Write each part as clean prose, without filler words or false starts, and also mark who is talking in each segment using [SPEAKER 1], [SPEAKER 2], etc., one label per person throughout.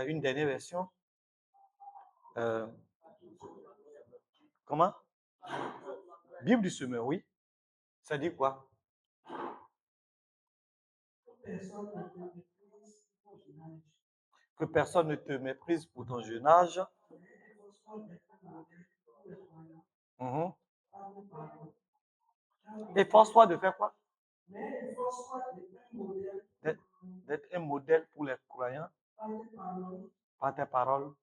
[SPEAKER 1] une dernière version. Comment? Bible du semeur, oui. Ça dit quoi? Que personne ne te méprise pour ton jeune âge. Efforce-toi de faire quoi? D'être un modèle pour les croyants par tes paroles,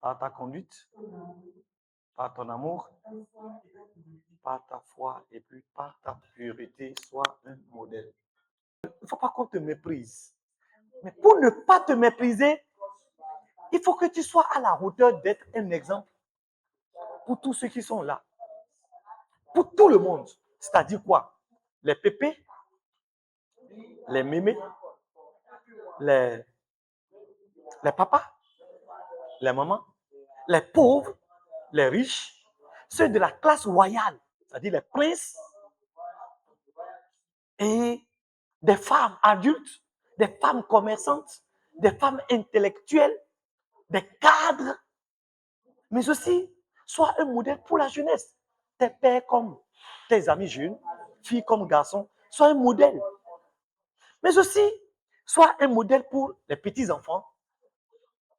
[SPEAKER 1] par ta conduite, par ton amour, par ta foi et puis par ta pureté. Sois un modèle. Il ne faut pas qu'on te méprise. Mais pour ne pas te mépriser, il faut que tu sois à la hauteur d'être un exemple pour tous ceux qui sont là. Pour tout le monde. C'est-à-dire quoi? Les pépés, les mémés, les papas, les mamans, les pauvres, les riches, ceux de la classe royale, c'est-à-dire les princes, et des femmes adultes, des femmes commerçantes, des femmes intellectuelles, des cadres, mais aussi sois un modèle pour la jeunesse. Tes pères comme tes amis jeunes, filles comme garçons, sois un modèle. Mais aussi, sois un modèle pour les petits-enfants,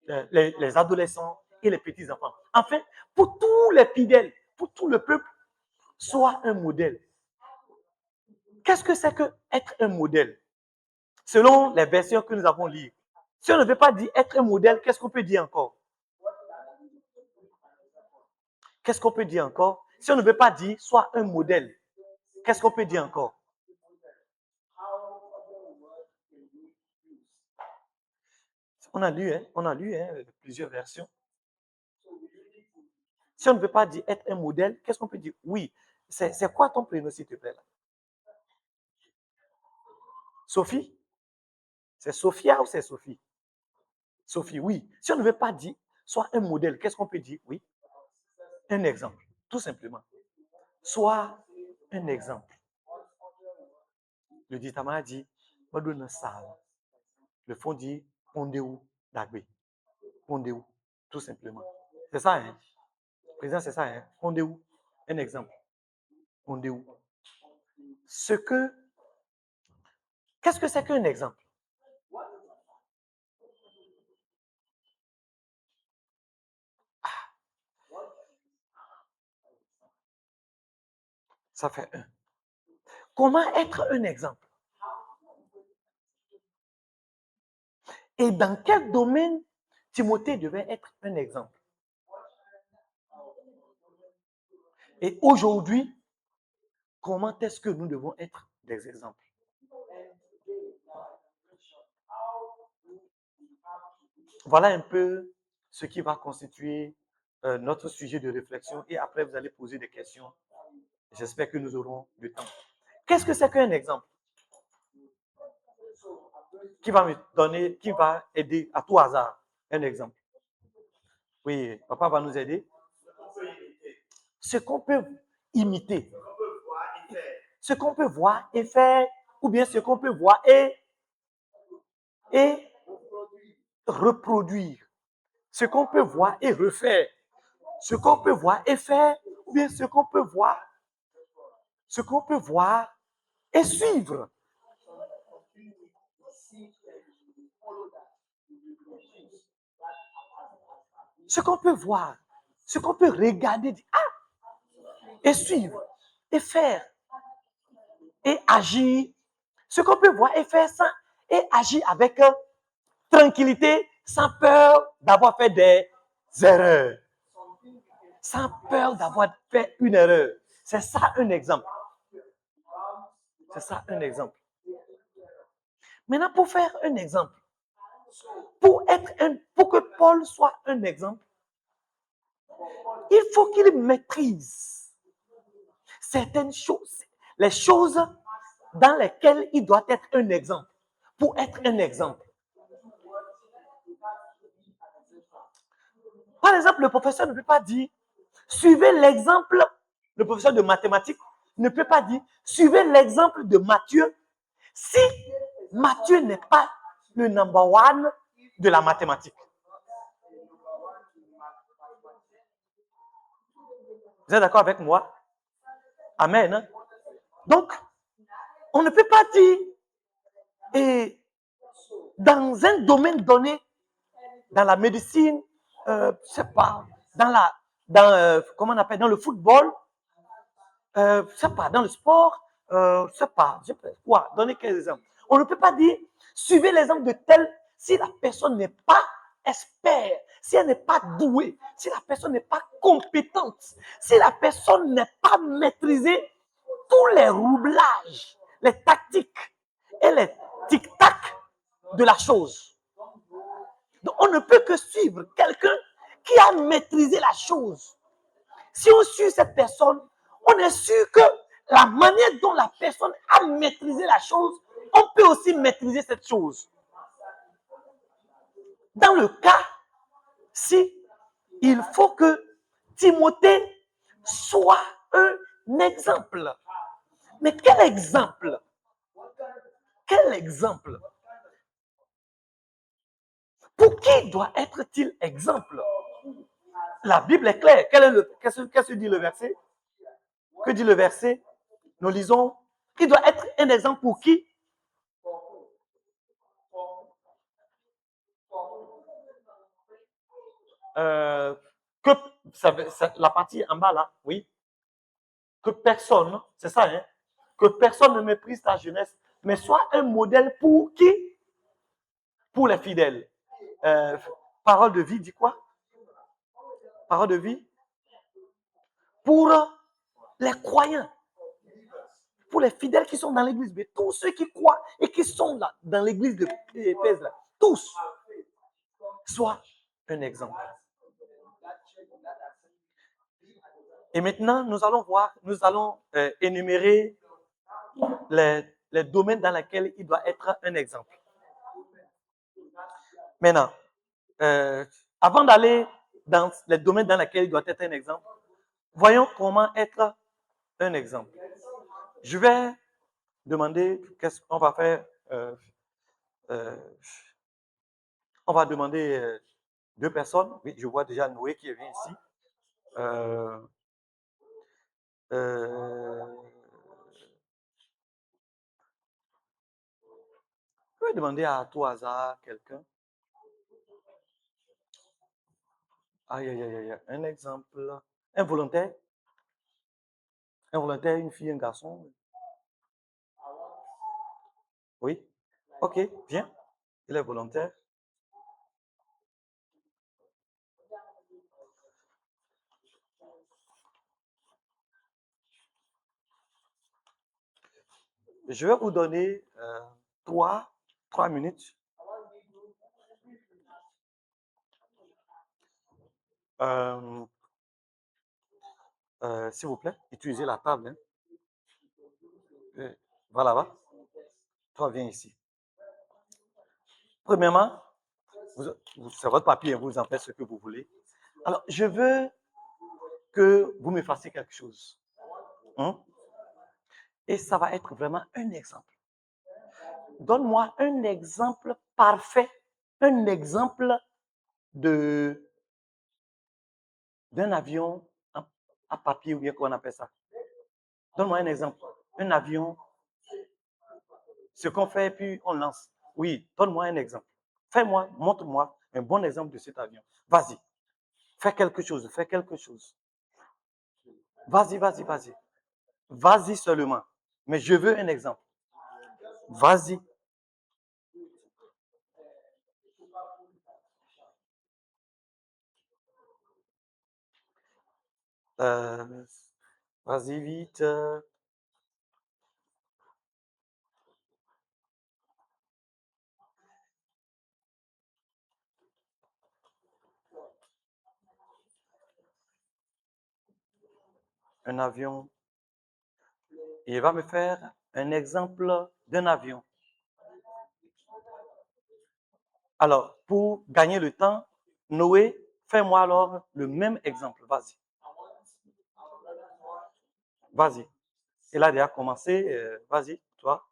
[SPEAKER 1] les adolescents et les petits-enfants. Enfin, pour tous les fidèles, pour tout le peuple, sois un modèle. Qu'est-ce que c'est que être un modèle? Selon les versions que nous avons lues. Si on ne veut pas dire être un modèle, qu'est-ce qu'on peut dire encore? Qu'est-ce qu'on peut dire encore? Si on ne veut pas dire sois un modèle, qu'est-ce qu'on peut dire encore? On a lu plusieurs versions. Si on ne veut pas dire être un modèle, qu'est-ce qu'on peut dire? Oui. C'est quoi ton prénom, s'il te plaît, là? Sophie? C'est Sophia ou c'est Sophie? Sophie, oui. Si on ne veut pas dire sois un modèle, qu'est-ce qu'on peut dire? Oui. Un exemple, tout simplement. Sois un exemple. Le ditama dit, le fond dit, Pondéou Dagbe. Pondéou, tout simplement. C'est ça, hein? Président, c'est ça, hein? Pondéou, un exemple. Pondéou. Qu'est-ce que c'est qu'un exemple? Ça fait un. Comment être un exemple? Et dans quel domaine Timothée devait être un exemple? Et aujourd'hui, comment est-ce que nous devons être des exemples? Voilà un peu ce qui va constituer notre sujet de réflexion et après vous allez poser des questions. J'espère que nous aurons du temps. Qu'est-ce que c'est qu'un exemple? Qui va me donner, qui va aider à tout hasard? Un exemple. Oui, papa va nous aider. Ce qu'on peut imiter. Ce qu'on peut voir et faire, ou bien ce qu'on peut voir et reproduire. Ce qu'on peut voir et refaire. Ce qu'on peut voir et faire, ou bien ce qu'on peut voir et suivre. Ce qu'on peut voir, ce qu'on peut regarder, et suivre, et faire, et agir. Ce qu'on peut voir et faire sans, et agir avec tranquillité, sans peur d'avoir fait des erreurs. Sans peur d'avoir fait une erreur. C'est ça un exemple. C'est ça un exemple. Maintenant, pour faire un exemple, pour que Paul soit un exemple, il faut qu'il maîtrise certaines choses, les choses dans lesquelles il doit être un exemple, pour être un exemple. Par exemple, le professeur ne peut pas dire, suivez l'exemple, le professeur de mathématiques ne peut pas dire, suivez l'exemple de Matthieu. Si Matthieu n'est pas le number one, de la mathématique. Vous êtes d'accord avec moi? Amen. Donc, on ne peut pas dire, et dans un domaine donné, dans la médecine, je sais pas, comment on appelle, dans le football, je sais pas, dans le sport, je sais pas, quoi, donner quel exemple? On ne peut pas dire, suivez l'exemple de tel si la personne n'est pas expert, si elle n'est pas douée, si la personne n'est pas compétente, si la personne n'est pas maîtrisée tous les roublages, les tactiques et les tic-tac de la chose. Donc, on ne peut que suivre quelqu'un qui a maîtrisé la chose. Si on suit cette personne, on est sûr que la manière dont la personne a maîtrisé la chose, on peut aussi maîtriser cette chose. Dans le cas, si il faut que Timothée soit un exemple. Mais quel exemple? Quel exemple? Pour qui doit être-il exemple? La Bible est claire. Qu'est-ce que dit le verset? Que dit le verset? Nous lisons. Il doit être un exemple pour qui? Que la partie en bas là, oui. Que personne, c'est ça, hein? Que personne ne méprise ta jeunesse, mais soit un modèle pour qui? Pour les fidèles. Parole de vie, dit quoi? Parole de vie? Pour les croyants. Pour les fidèles qui sont dans l'église, mais tous ceux qui croient et qui sont là, dans l'église de Éphèse, là, tous, soient un exemple. Et maintenant, nous allons voir, nous allons énumérer les domaines dans lesquels il doit être un exemple. Maintenant, avant d'aller dans les domaines dans lesquels il doit être un exemple, voyons comment être un exemple. Je vais demander, qu'est-ce qu'on va faire? On va demander 2 personnes. Oui, je vois déjà Noé qui vient ici. Je vais demander à tout hasard quelqu'un. Aïe, aïe, aïe, aïe, un exemple. Un volontaire? Un volontaire, une fille, un garçon? Oui? Ok, viens. Il est volontaire. Je vais vous donner 3 minutes. S'il vous plaît, utilisez la table. Hein. Va là-bas. Toi, viens ici. Premièrement, c'est votre papier, vous en faites ce que vous voulez. Alors, je veux que vous me fassiez quelque chose. Hein? Et ça va être vraiment un exemple. Donne-moi un exemple parfait, un exemple d'un avion à papier ou bien qu'on appelle ça. Donne-moi un exemple. Un avion, ce qu'on fait, puis on lance. Oui, donne-moi un exemple. Fais-moi, montre-moi un bon exemple de cet avion. Vas-y. Fais quelque chose, fais quelque chose. Vas-y, vas-y, vas-y. Vas-y seulement. Mais je veux un exemple. Vas-y. Vas-y vite. Un avion. Il va me faire un exemple d'un avion. Alors, pour gagner le temps, Noé, fais-moi alors le même exemple. Vas-y. Vas-y. Il a déjà commencé. Vas-y, toi.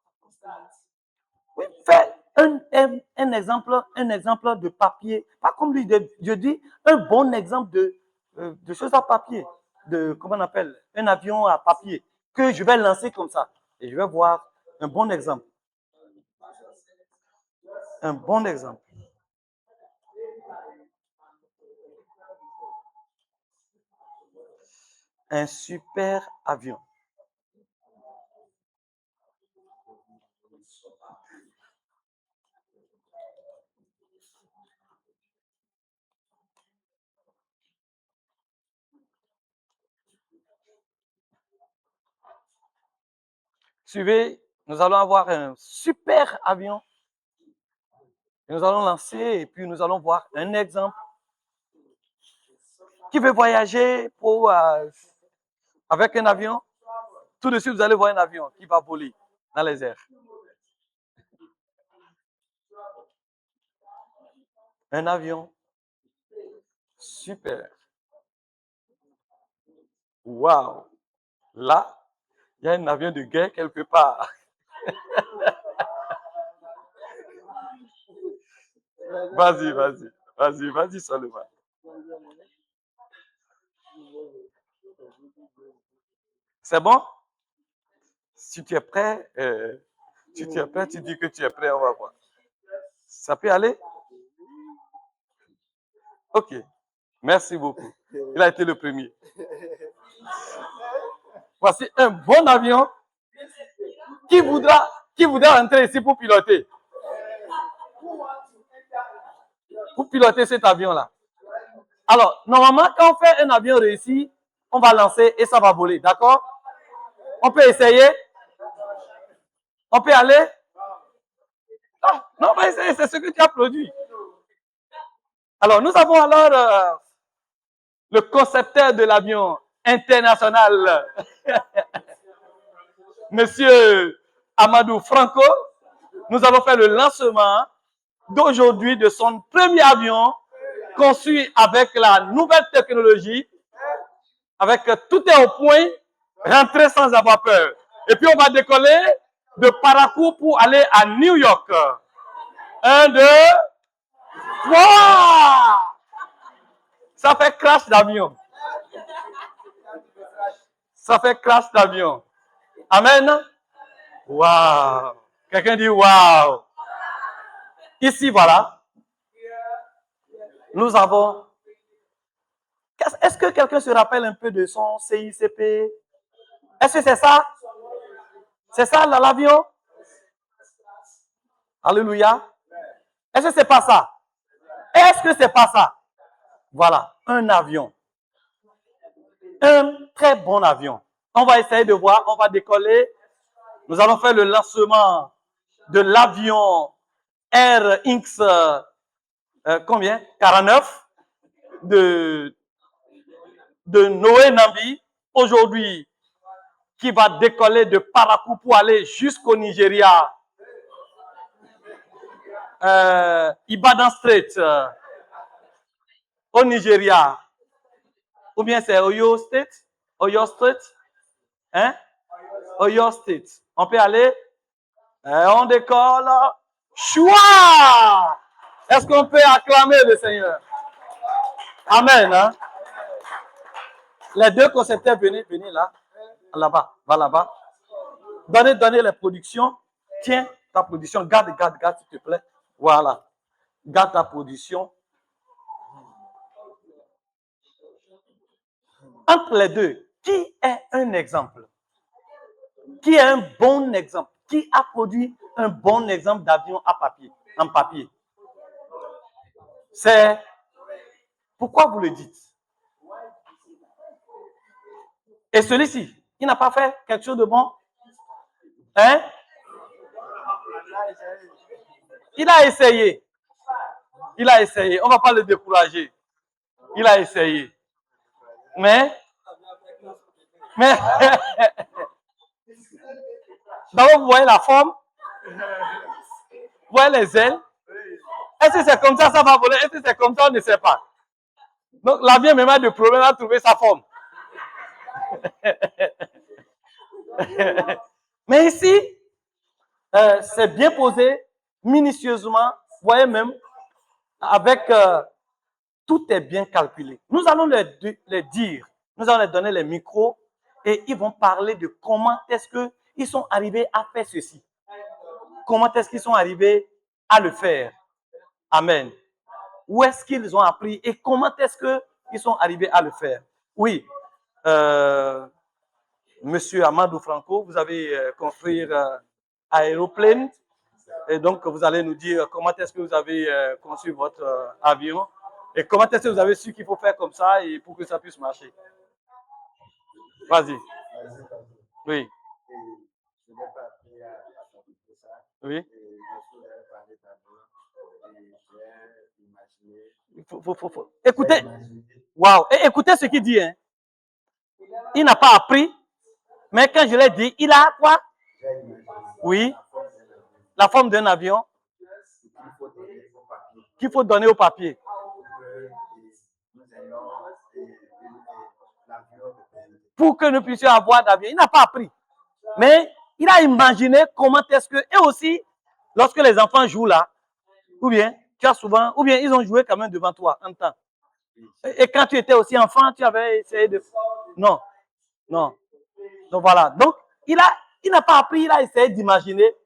[SPEAKER 1] Oui, fais un exemple de papier. Pas comme lui, je dis un bon exemple de choses à papier. Comment on appelle, un avion à papier. Que je vais lancer comme ça. Et je vais voir un bon exemple. Un bon exemple. Un super avion. Suivez, nous allons avoir un super avion. Nous allons lancer et puis nous allons voir un exemple. Qui veut voyager avec un avion? Tout de suite, vous allez voir un avion qui va voler dans les airs. Un avion. Super. Waouh. Là, il y a un avion de guerre quelque part. Vas-y seulement. C'est bon? Si tu es prêt, tu dis que tu es prêt, on va voir. Ça peut aller? Ok. Merci beaucoup. Il a été le premier. Voici un bon avion. Qui voudra entrer ici pour piloter? Pour piloter cet avion-là. Alors, normalement, quand on fait un avion réussi, on va lancer et ça va voler, d'accord? On peut essayer? On peut aller? Non, on va essayer, c'est ce que tu as produit. Alors, nous avons alors le concepteur de l'avion international, Monsieur Amadou Franco. Nous allons faire le lancement d'aujourd'hui de son premier avion conçu avec la nouvelle technologie, avec tout est au point, rentrer sans avoir peur. Et puis on va décoller de Parakou pour aller à New York. 1, 2, 3. Ça fait crash d'avion. Ça fait crash d'avion. Amen. Waouh. Quelqu'un dit waouh. Ici, voilà. Nous avons... Est-ce que quelqu'un se rappelle un peu de son CICP? Est-ce que c'est ça? C'est ça l'avion? Alléluia. Est-ce que c'est pas ça? Est-ce que c'est pas ça? Voilà, un avion. Un très bon avion. On va essayer de voir, on va décoller. Nous allons faire le lancement de l'avion RX combien? 49 de Noé Nambi. Aujourd'hui, qui va décoller de Parakou pour aller jusqu'au Nigeria. Ibadan Strait, au Nigeria. Ou bien c'est Oyo State? Oyo State? Hein? Oyo State. On peut aller? On décolle. Choua! Est-ce qu'on peut acclamer le Seigneur? Amen. Hein? Les deux concepteurs, venez là. Là-bas. Va là-bas. Donnez les productions. Tiens ta production. Garde, s'il te plaît. Voilà. Garde ta production. Entre les deux, qui est un exemple? Qui est un bon exemple? Qui a produit un bon exemple d'avion en papier? C'est... Pourquoi vous le dites? Et celui-ci, il n'a pas fait quelque chose de bon? Hein? Il a essayé. On ne va pas le décourager. Il a essayé. Mais d'abord, vous voyez la forme? Vous voyez les ailes? Est-ce que c'est comme ça va voler? Est-ce que c'est comme ça, on ne sait pas. Donc, l'avion me met de problème à trouver sa forme. Mais ici, c'est bien posé. minutieusement, voyez même, avec tout est bien calculé. Nous allons les dire, nous allons leur donner les micros et ils vont parler de comment est-ce qu'ils sont arrivés à faire ceci. Comment est-ce qu'ils sont arrivés à le faire. Amen. Où est-ce qu'ils ont appris et comment est-ce qu'ils sont arrivés à le faire. Oui, Monsieur Amadou Franco, vous avez construit aéroplane et donc vous allez nous dire comment est-ce que vous avez conçu votre avion et comment est-ce que vous avez su qu'il faut faire comme ça et pour que ça puisse marcher. Vas-y. Oui. Oui. Faut. Écoutez, wow. Et écoutez ce qu'il dit. Hein. Il n'a pas appris, mais quand je l'ai dit, il a quoi? Oui. La forme d'un avion qu'il faut donner au papier. Pour que nous puissions avoir d'avion. Il n'a pas appris. Mais il a imaginé comment est-ce que... Et aussi, lorsque les enfants jouent là, ou bien, tu as souvent... Ou bien, ils ont joué quand même devant toi un temps. Et quand tu étais aussi enfant, tu avais essayé de... Non. Non. Donc voilà. Donc, il n'a pas appris, il a essayé d'imaginer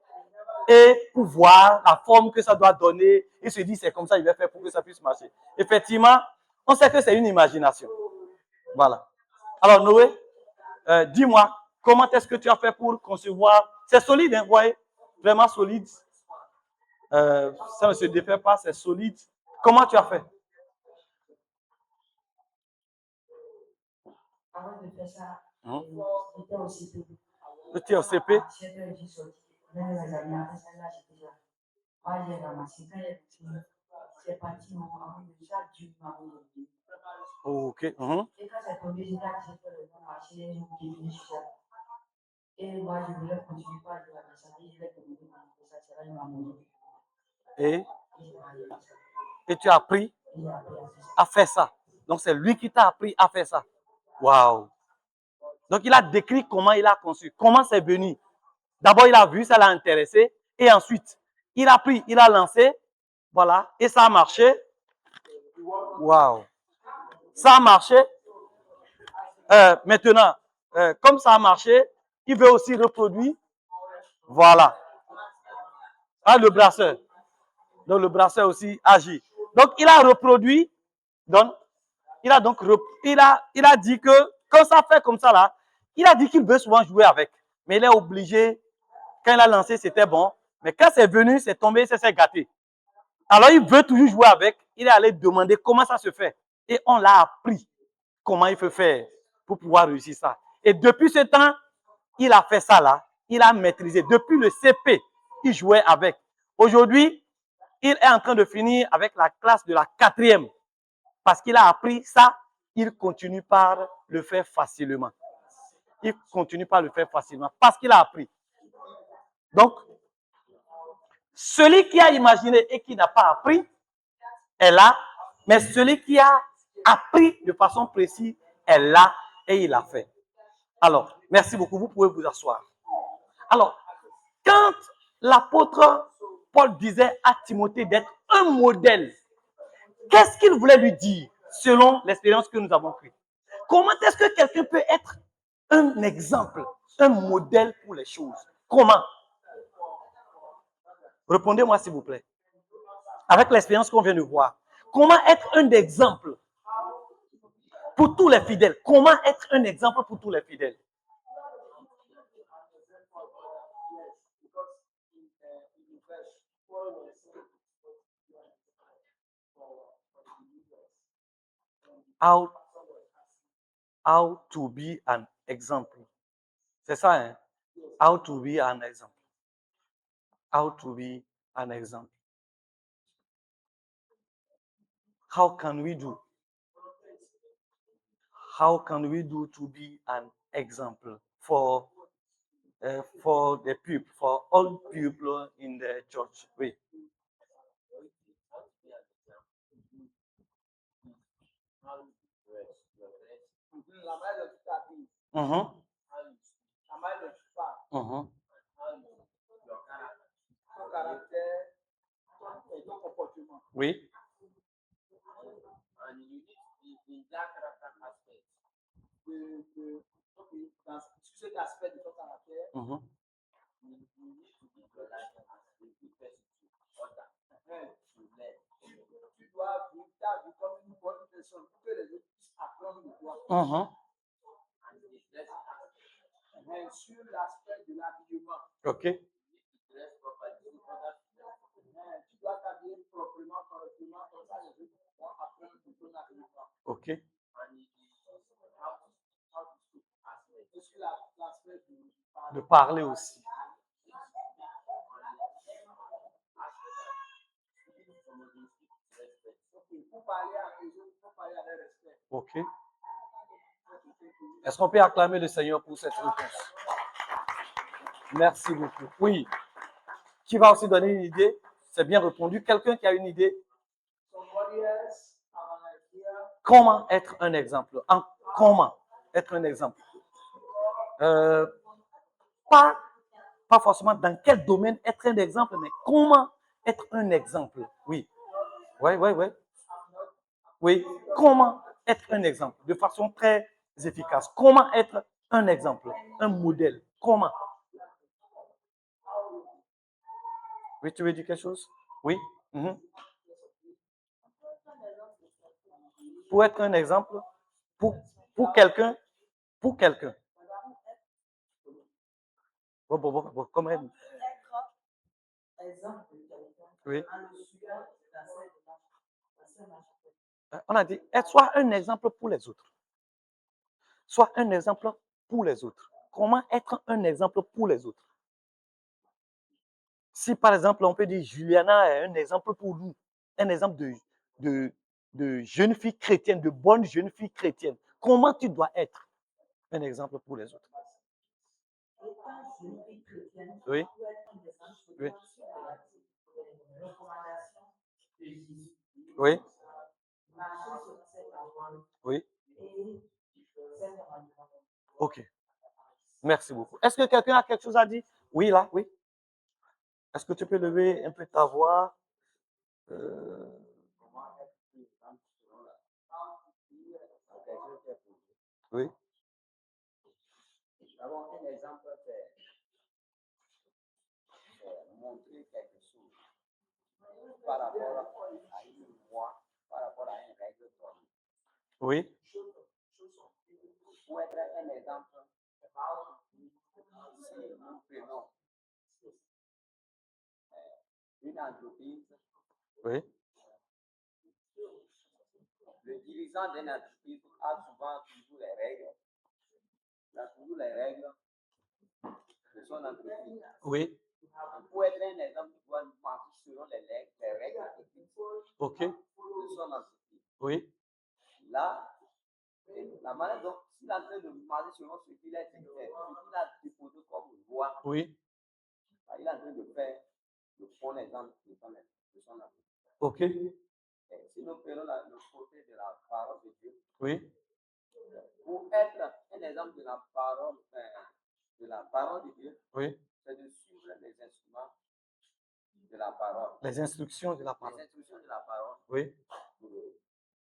[SPEAKER 1] et pour voir la forme que ça doit donner. Il se dit, c'est comme ça, il va faire pour que ça puisse marcher. Effectivement, on sait que c'est une imagination. Voilà. Alors, Noé, dis-moi, comment est-ce que tu as fait pour concevoir? C'est solide, hein, vous voyez? Vraiment solide. Ça ne se défait pas, c'est solide. Comment tu as fait?
[SPEAKER 2] Avant de faire ça, j'étais au CP.
[SPEAKER 1] Tu étais au CP?
[SPEAKER 2] Moi, j'ai ramassé. Quand c'est parti, avant de ça, Dieu m'a envoyé.
[SPEAKER 1] Ok.
[SPEAKER 2] Et quand c'est tombé, j'ai fait le bon marché, j'ai oublié sur ça. Et moi, je voulais continuer par le ramasser. Je voulais demander ça, c'est là, il m'a montré.
[SPEAKER 1] Et tu as appris à faire ça. Donc, c'est lui qui t'a appris à faire ça. Waouh. Donc, il a décrit comment il a conçu, comment c'est venu. D'abord, il a vu, ça l'a intéressé. Et ensuite, il a pris, il a lancé. Voilà. Et ça a marché. Waouh. Ça a marché. Maintenant, comme ça a marché, il veut aussi reproduire. Voilà. Ah, le brasseur. Donc, le brasseur aussi agit. Donc, il a reproduit. Donc, il a dit que quand ça fait comme ça là, il a dit qu'il veut souvent jouer avec. Mais il est obligé, quand il a lancé, c'était bon. Mais quand c'est venu, c'est tombé, c'est s'est gâté. Alors il veut toujours jouer avec. Il est allé demander comment ça se fait. Et on l'a appris comment il faut faire pour pouvoir réussir ça. Et depuis ce temps, il a fait ça là. Il a maîtrisé. Depuis le CP, il jouait avec. Aujourd'hui, il est en train de finir avec la classe de la 4e. Parce qu'il a appris ça, il continue par le faire facilement. Il continue par le faire facilement parce qu'il a appris. Donc, celui qui a imaginé et qui n'a pas appris est là, mais celui qui a appris de façon précise est là et il a fait. Alors, merci beaucoup. Vous pouvez vous asseoir. Alors, quand l'apôtre Paul disait à Timothée d'être un modèle, qu'est-ce qu'il voulait lui dire selon l'expérience que nous avons prise? Comment est-ce que quelqu'un peut être un exemple, un modèle pour les choses? Comment? Répondez-moi s'il vous plaît. Avec l'expérience qu'on vient de voir. Comment être un exemple pour tous les fidèles? Comment être un exemple pour tous les fidèles? How to be an example. C'est ça, hein? How to be an example. How to be an example. How can we do? How can we do to be an example for the people, for all people in the church? Oui. Mm-hmm. Mm-hmm. Oui.
[SPEAKER 3] And you need to be in that character aspect. Sur cet aspect de ton caractère,
[SPEAKER 1] Mhm.
[SPEAKER 3] you need to be your life as a good person to others. Tu l'aides. Tu dois vivre ta vie comme une bonne personne pour que les autres puissent apprendre de toi.
[SPEAKER 1] Mhm.
[SPEAKER 3] Sur l'aspect de l'habillement,
[SPEAKER 1] OK.
[SPEAKER 3] tu dois t'habiller proprement, correctement, comme ça les autres vont apprendre de ton habillement.
[SPEAKER 1] OK.
[SPEAKER 3] Sur l'aspect
[SPEAKER 1] De parler aussi.
[SPEAKER 3] Pour parler à les autres, pour parler avec respect.
[SPEAKER 1] OK. Est-ce qu'on peut acclamer le Seigneur pour cette réponse? Merci beaucoup. Oui. Qui va aussi donner une idée? C'est bien répondu. Quelqu'un qui a une idée? Comment être un exemple? Comment être un exemple? Pas forcément dans quel domaine être un exemple, mais comment être un exemple? Oui. Oui. Oui. Comment être un exemple? De façon très efficace. Comment être un exemple? Un modèle. Comment? Oui, tu veux dire quelque chose? Oui. Pour être un exemple, pour quelqu'un, Comment être
[SPEAKER 2] exemple.
[SPEAKER 1] Oui. On a dit, soit un exemple pour les autres. Soit un exemple pour les autres. Comment être un exemple pour les autres? Si par exemple, on peut dire Juliana est un exemple pour nous, un exemple de jeune fille chrétienne, de bonne jeune fille chrétienne, comment tu dois être un exemple pour les autres? Oui. Oui. Oui. Oui. OK. Merci beaucoup. Est-ce que quelqu'un a quelque chose à dire? Oui, là, oui. Est-ce que tu peux lever un peu ta voix? Oui.
[SPEAKER 3] D'abord, un exemple, c'est montrer quelque chose par rapport à une loi, par rapport à une règle donnée.
[SPEAKER 1] Oui.
[SPEAKER 3] Pour être un exemple, si nous prenons une entreprise,
[SPEAKER 1] Oui.
[SPEAKER 3] le dirigeant d'une entreprise a souvent toujours les règles. Il a toujours les règles de son entreprise.
[SPEAKER 1] Oui.
[SPEAKER 3] Pour être un exemple, il doit marcher selon les règles
[SPEAKER 1] OK.
[SPEAKER 3] de son entreprise.
[SPEAKER 1] Oui.
[SPEAKER 3] Là, la manière dont s'il est en train de marcher selon ce qu'il a dit, ce qu'il a déposé comme loi,
[SPEAKER 1] Oui.
[SPEAKER 3] il est en train de faire le bon exemple de son entreprise.
[SPEAKER 1] OK.
[SPEAKER 3] Si nous prenons le côté de la parole de Dieu,
[SPEAKER 1] Oui.
[SPEAKER 3] pour être un exemple de la parole de Dieu,
[SPEAKER 1] Oui.
[SPEAKER 3] c'est de suivre les instruments de la parole.
[SPEAKER 1] Les instructions de la
[SPEAKER 3] Les
[SPEAKER 1] parole.
[SPEAKER 3] instructions de la parole.
[SPEAKER 1] Oui.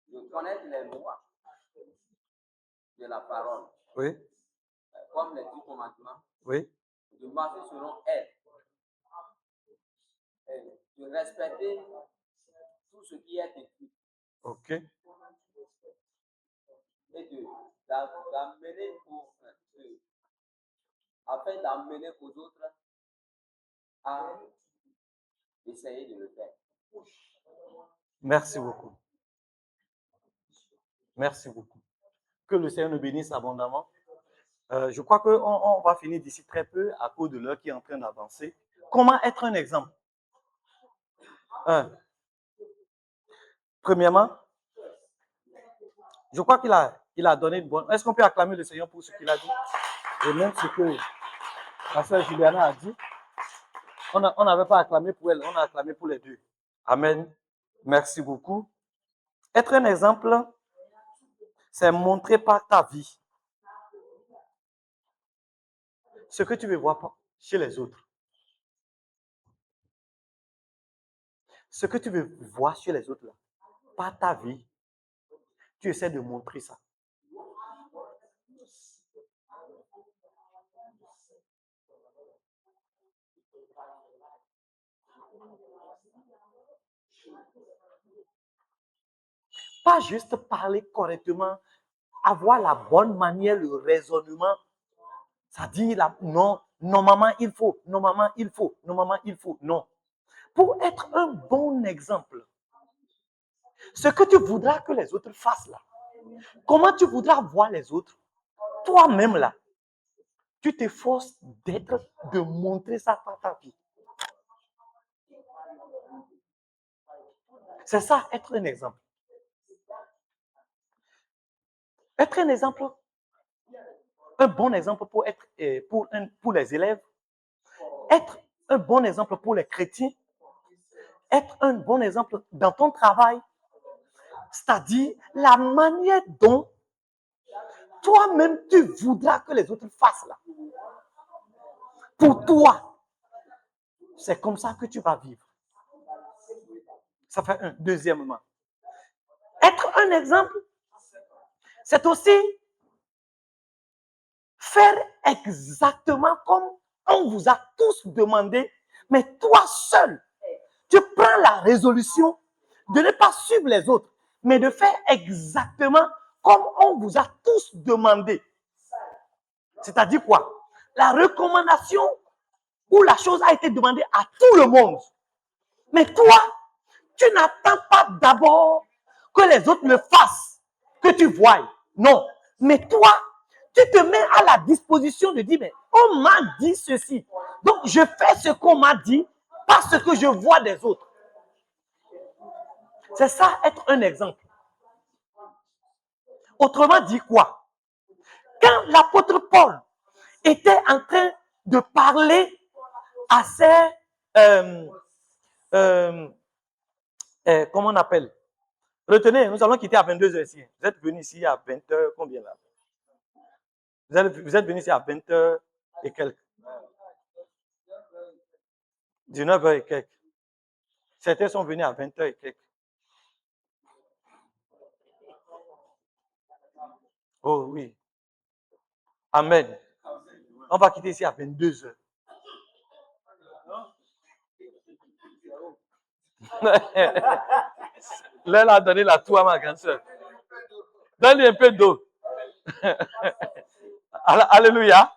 [SPEAKER 3] De connaître les lois de la parole.
[SPEAKER 1] Oui.
[SPEAKER 3] Comme les 10 commandements.
[SPEAKER 1] Oui.
[SPEAKER 3] De marcher selon elles. De respecter tout ce qui est écrit.
[SPEAKER 1] OK.
[SPEAKER 3] Et d'amener afin d'amener aux autres à essayer de le faire.
[SPEAKER 1] Merci beaucoup. Merci beaucoup. Que le Seigneur nous bénisse abondamment. Je crois qu'on va finir d'ici très peu à cause de l'heure qui est en train d'avancer. Comment être un exemple? Premièrement, je crois qu'il a donné une bonne... Est-ce qu'on peut acclamer le Seigneur pour ce qu'il a dit? Et même ce que la sœur Juliana a dit. On n'avait pas acclamé pour elle, on a acclamé pour les deux. Amen. Merci beaucoup. Être un exemple, c'est montrer par ta vie ce que tu ne vois pas chez les autres. ce que tu veux voir sur les autres là, par ta vie, tu essaies de montrer ça. Pas juste parler correctement, avoir la bonne manière, le raisonnement. Ça dit non, maman, il faut, non, maman, il faut, non, maman, il faut, non. Pour être un bon exemple, ce que tu voudras que les autres fassent là, comment tu voudras voir les autres, toi-même là, tu t'efforces de montrer ça par ta vie. C'est ça, être un exemple. Être un exemple, un bon exemple pour être pour les élèves, être un bon exemple pour les chrétiens, être un bon exemple dans ton travail, c'est-à-dire la manière dont toi-même tu voudras que les autres fassent là. Pour toi, c'est comme ça que tu vas vivre. Ça fait un. Deuxièmement, être un exemple, c'est aussi faire exactement comme on vous a tous demandé, mais toi seul, tu prends la résolution de ne pas suivre les autres, mais de faire exactement comme on vous a tous demandé. C'est-à-dire quoi? La recommandation où la chose a été demandée à tout le monde. Mais toi, tu n'attends pas d'abord que les autres le fassent, que tu voies. Non. Mais toi, tu te mets à la disposition de dire, mais on m'a dit ceci. Donc, je fais ce qu'on m'a dit, pas ce que je vois des autres. C'est ça, être un exemple. Autrement dit quoi? Quand l'apôtre Paul était en train de parler à ses... comment on appelle? Retenez, nous allons quitter à 22h ici. Vous êtes venus ici à 20h, combien là? Vous êtes venus ici à 20h et quelques. 19h et quelques. Certains sont venus à 20h et quelques. Oh oui. Amen. On va quitter ici à 22h. Là, elle a donné la toux à ma grande soeur. Donne-lui un peu d'eau. Alléluia.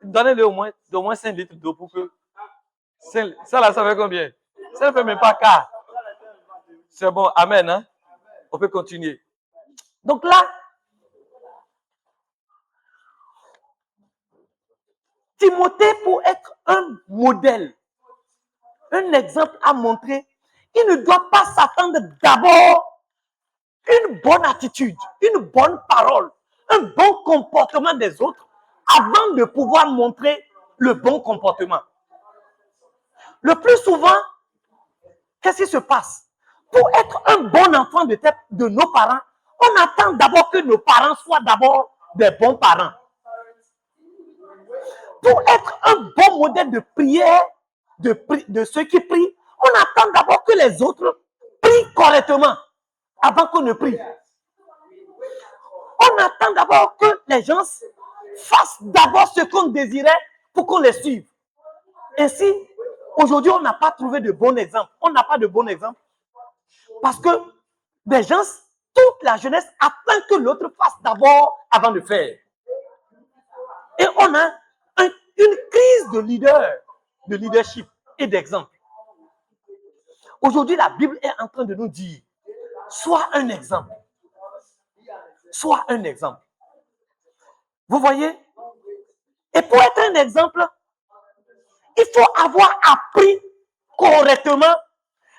[SPEAKER 1] Donnez-le au moins 5 litres d'eau pour que. Ça là, ça fait combien? Ça ne fait même pas quart. C'est bon, amen. Hein? On peut continuer. Donc là, Timothée, pour être un modèle, un exemple à montrer, il ne doit pas s'attendre d'abord une bonne attitude, une bonne parole, un bon comportement des autres avant de pouvoir montrer le bon comportement. Le plus souvent, qu'est-ce qui se passe? Pour être un bon enfant de nos parents, on attend d'abord que nos parents soient d'abord des bons parents. Pour être un bon modèle de prière, de ceux qui prient, on attend d'abord que les autres prient correctement avant qu'on ne prie. On attend d'abord que les gens fassent d'abord ce qu'on désirait pour qu'on les suive. Ainsi, aujourd'hui, on n'a pas trouvé de bon exemple. On n'a pas de bon exemple. Parce que des gens, toute la jeunesse attend que l'autre fasse d'abord avant de faire. Et on a une crise de leadership et d'exemple. Aujourd'hui, la Bible est en train de nous dire, sois un exemple. Sois un exemple. Vous voyez? Et pour être un exemple, il faut avoir appris correctement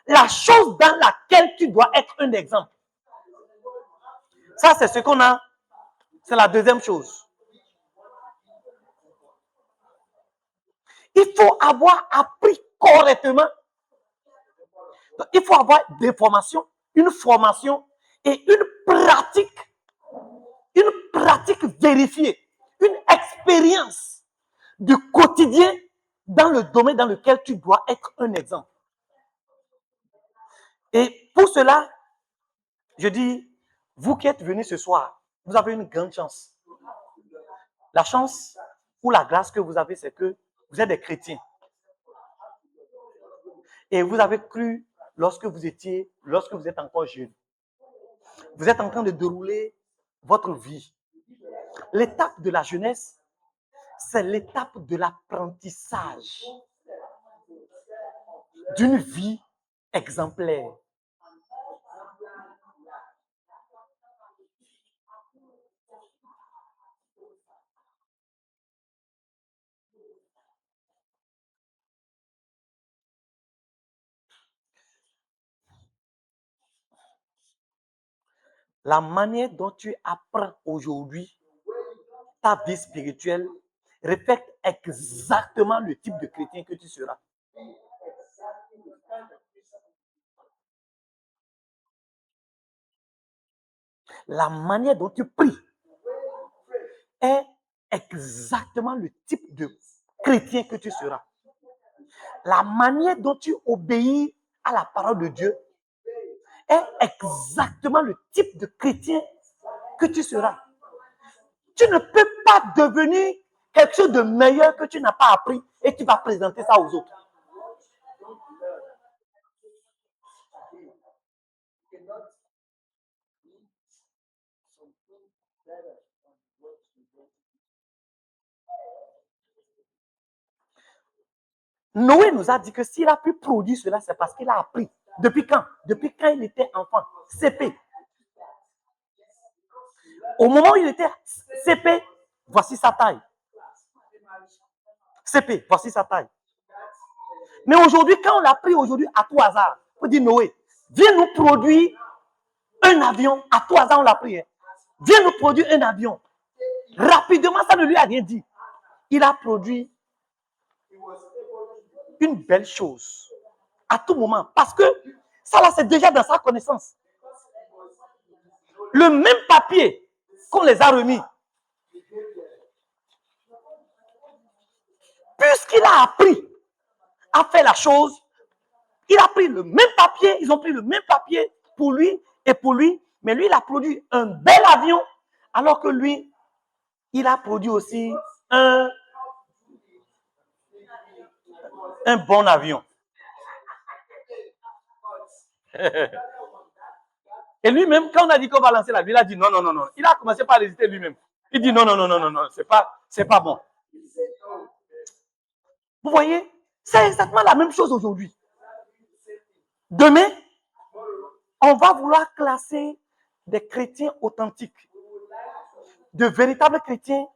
[SPEAKER 1] la chose dans laquelle tu dois être un exemple. Ça, c'est ce qu'on a. C'est la deuxième chose. Il faut avoir appris correctement. Il faut avoir des formations, une formation et une pratique vérifiée, une expérience du quotidien dans le domaine dans lequel tu dois être un exemple. Et pour cela, je dis, vous qui êtes venus ce soir, vous avez une grande chance. La chance ou la grâce que vous avez, c'est que vous êtes des chrétiens. Et vous avez cru lorsque vous êtes encore jeune. Vous êtes en train de dérouler votre vie. L'étape de la jeunesse, c'est l'étape de l'apprentissage d'une vie exemplaire. La manière dont tu apprends aujourd'hui ta vie spirituelle reflète exactement le type de chrétien que tu seras. La manière dont tu pries est exactement le type de chrétien que tu seras. La manière dont tu obéis à la parole de Dieu est exactement le type de chrétien que tu seras. Tu ne peux pas devenir quelque chose de meilleur que tu n'as pas appris et tu vas présenter ça aux autres. Noé nous a dit que s'il a pu produire cela, c'est parce qu'il a appris. Depuis quand? Depuis quand il était enfant, CP. Au moment où il était CP, voici sa taille. CP, voici sa taille. Mais aujourd'hui, quand on l'a pris aujourd'hui à tout hasard, on dit Noé, viens nous produire un avion. À tout hasard, on l'a pris. Viens nous produire un avion. Rapidement, ça ne lui a rien dit. Il a produit une belle chose à tout moment. Parce que ça là, c'est déjà dans sa connaissance. Le même papier qu'on les a remis. Puisqu'il a appris à faire la chose, il a pris le même papier, ils ont pris le même papier pour lui et pour lui, mais lui, il a produit un bel avion, alors que lui, il a produit aussi un bon avion. Et lui-même, quand on a dit qu'on va lancer l'avion, il a dit non, non, non, non. Il a commencé par hésiter lui-même. Il dit non, non, non, non, non, non, c'est pas bon. Vous voyez, c'est exactement la même chose aujourd'hui. Demain, on va vouloir classer des chrétiens authentiques, de véritables chrétiens.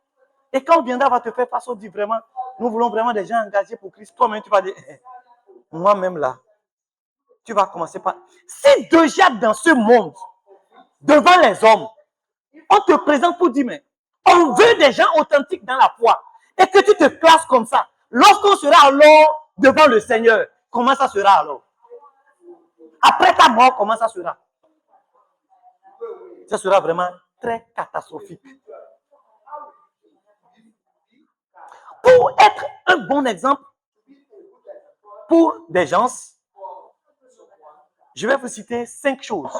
[SPEAKER 1] Et quand on viendra, on va te faire face, on dit vraiment, nous voulons vraiment des gens engagés pour Christ. Toi-même, tu vas dire, moi-même là, tu vas commencer par... Si déjà dans ce monde, devant les hommes, on te présente pour dire, mais on veut des gens authentiques dans la foi, et que tu te classes comme ça, lorsqu'on sera alors devant le Seigneur, comment ça sera alors? Après ta mort, comment ça sera? Ça sera vraiment très catastrophique. Pour être un bon exemple pour des gens, je vais vous citer 5 choses.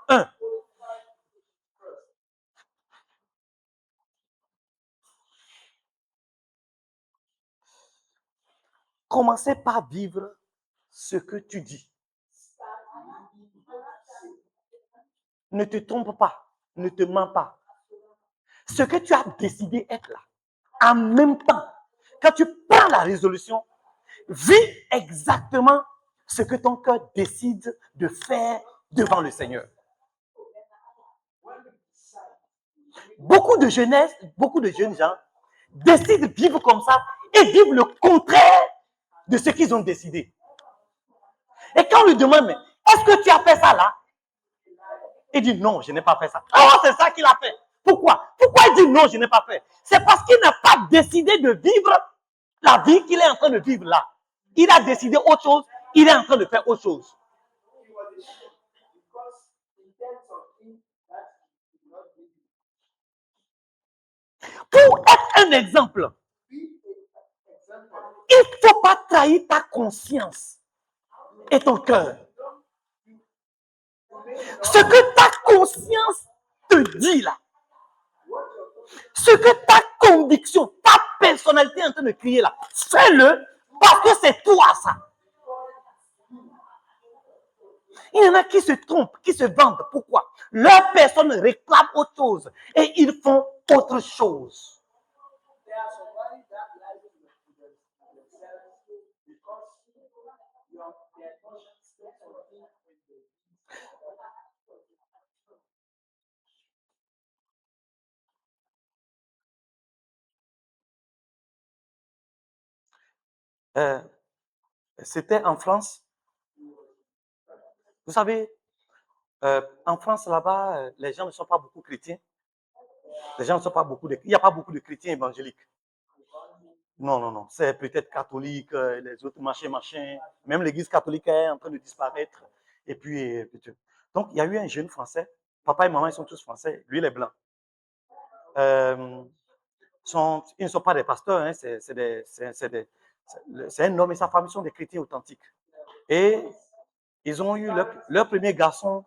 [SPEAKER 1] 1. Commencez par vivre ce que tu dis. Ne te trompe pas, ne te mens pas. Ce que tu as décidé être là, en même temps, quand tu prends la résolution, vis exactement ce que ton cœur décide de faire devant le Seigneur. Beaucoup de jeunesse, beaucoup de jeunes gens décident de vivre comme ça et vivent le contraire de ce qu'ils ont décidé. Et quand on lui demande, mais est-ce que tu as fait ça là? Il dit non, je n'ai pas fait ça. Oh, c'est ça qu'il a fait. Pourquoi? Pourquoi il dit non, je n'ai pas fait? C'est parce qu'il n'a pas décidé de vivre la vie qu'il est en train de vivre là. Il a décidé autre chose, il est en train de faire autre chose. Pour être un exemple, il ne faut pas trahir ta conscience et ton cœur. Ce que ta conscience te dit là, ce que ta conviction, ta personnalité est en train de crier là, fais-le parce que c'est toi ça. Il y en a qui se trompent, qui se vendent. Pourquoi? Leur personne réclame autre chose et ils font autre chose.
[SPEAKER 3] There are somebody that lies to themselves because their conscience speaks for them when they
[SPEAKER 1] C'était en France. Vous savez, en France, là-bas, les gens ne sont pas beaucoup chrétiens. Les gens ne sont pas beaucoup il n'y a pas beaucoup de chrétiens évangéliques. Non, non, non. C'est peut-être catholique, les autres machin. Même l'église catholique est en train de disparaître. Et puis, donc, il y a eu un jeune français. Papa et maman, ils sont tous français. Lui, il est blanc. Ils ne sont pas des pasteurs, hein, c'est un homme et sa femme sont des chrétiens authentiques. Et ils ont eu leur premier garçon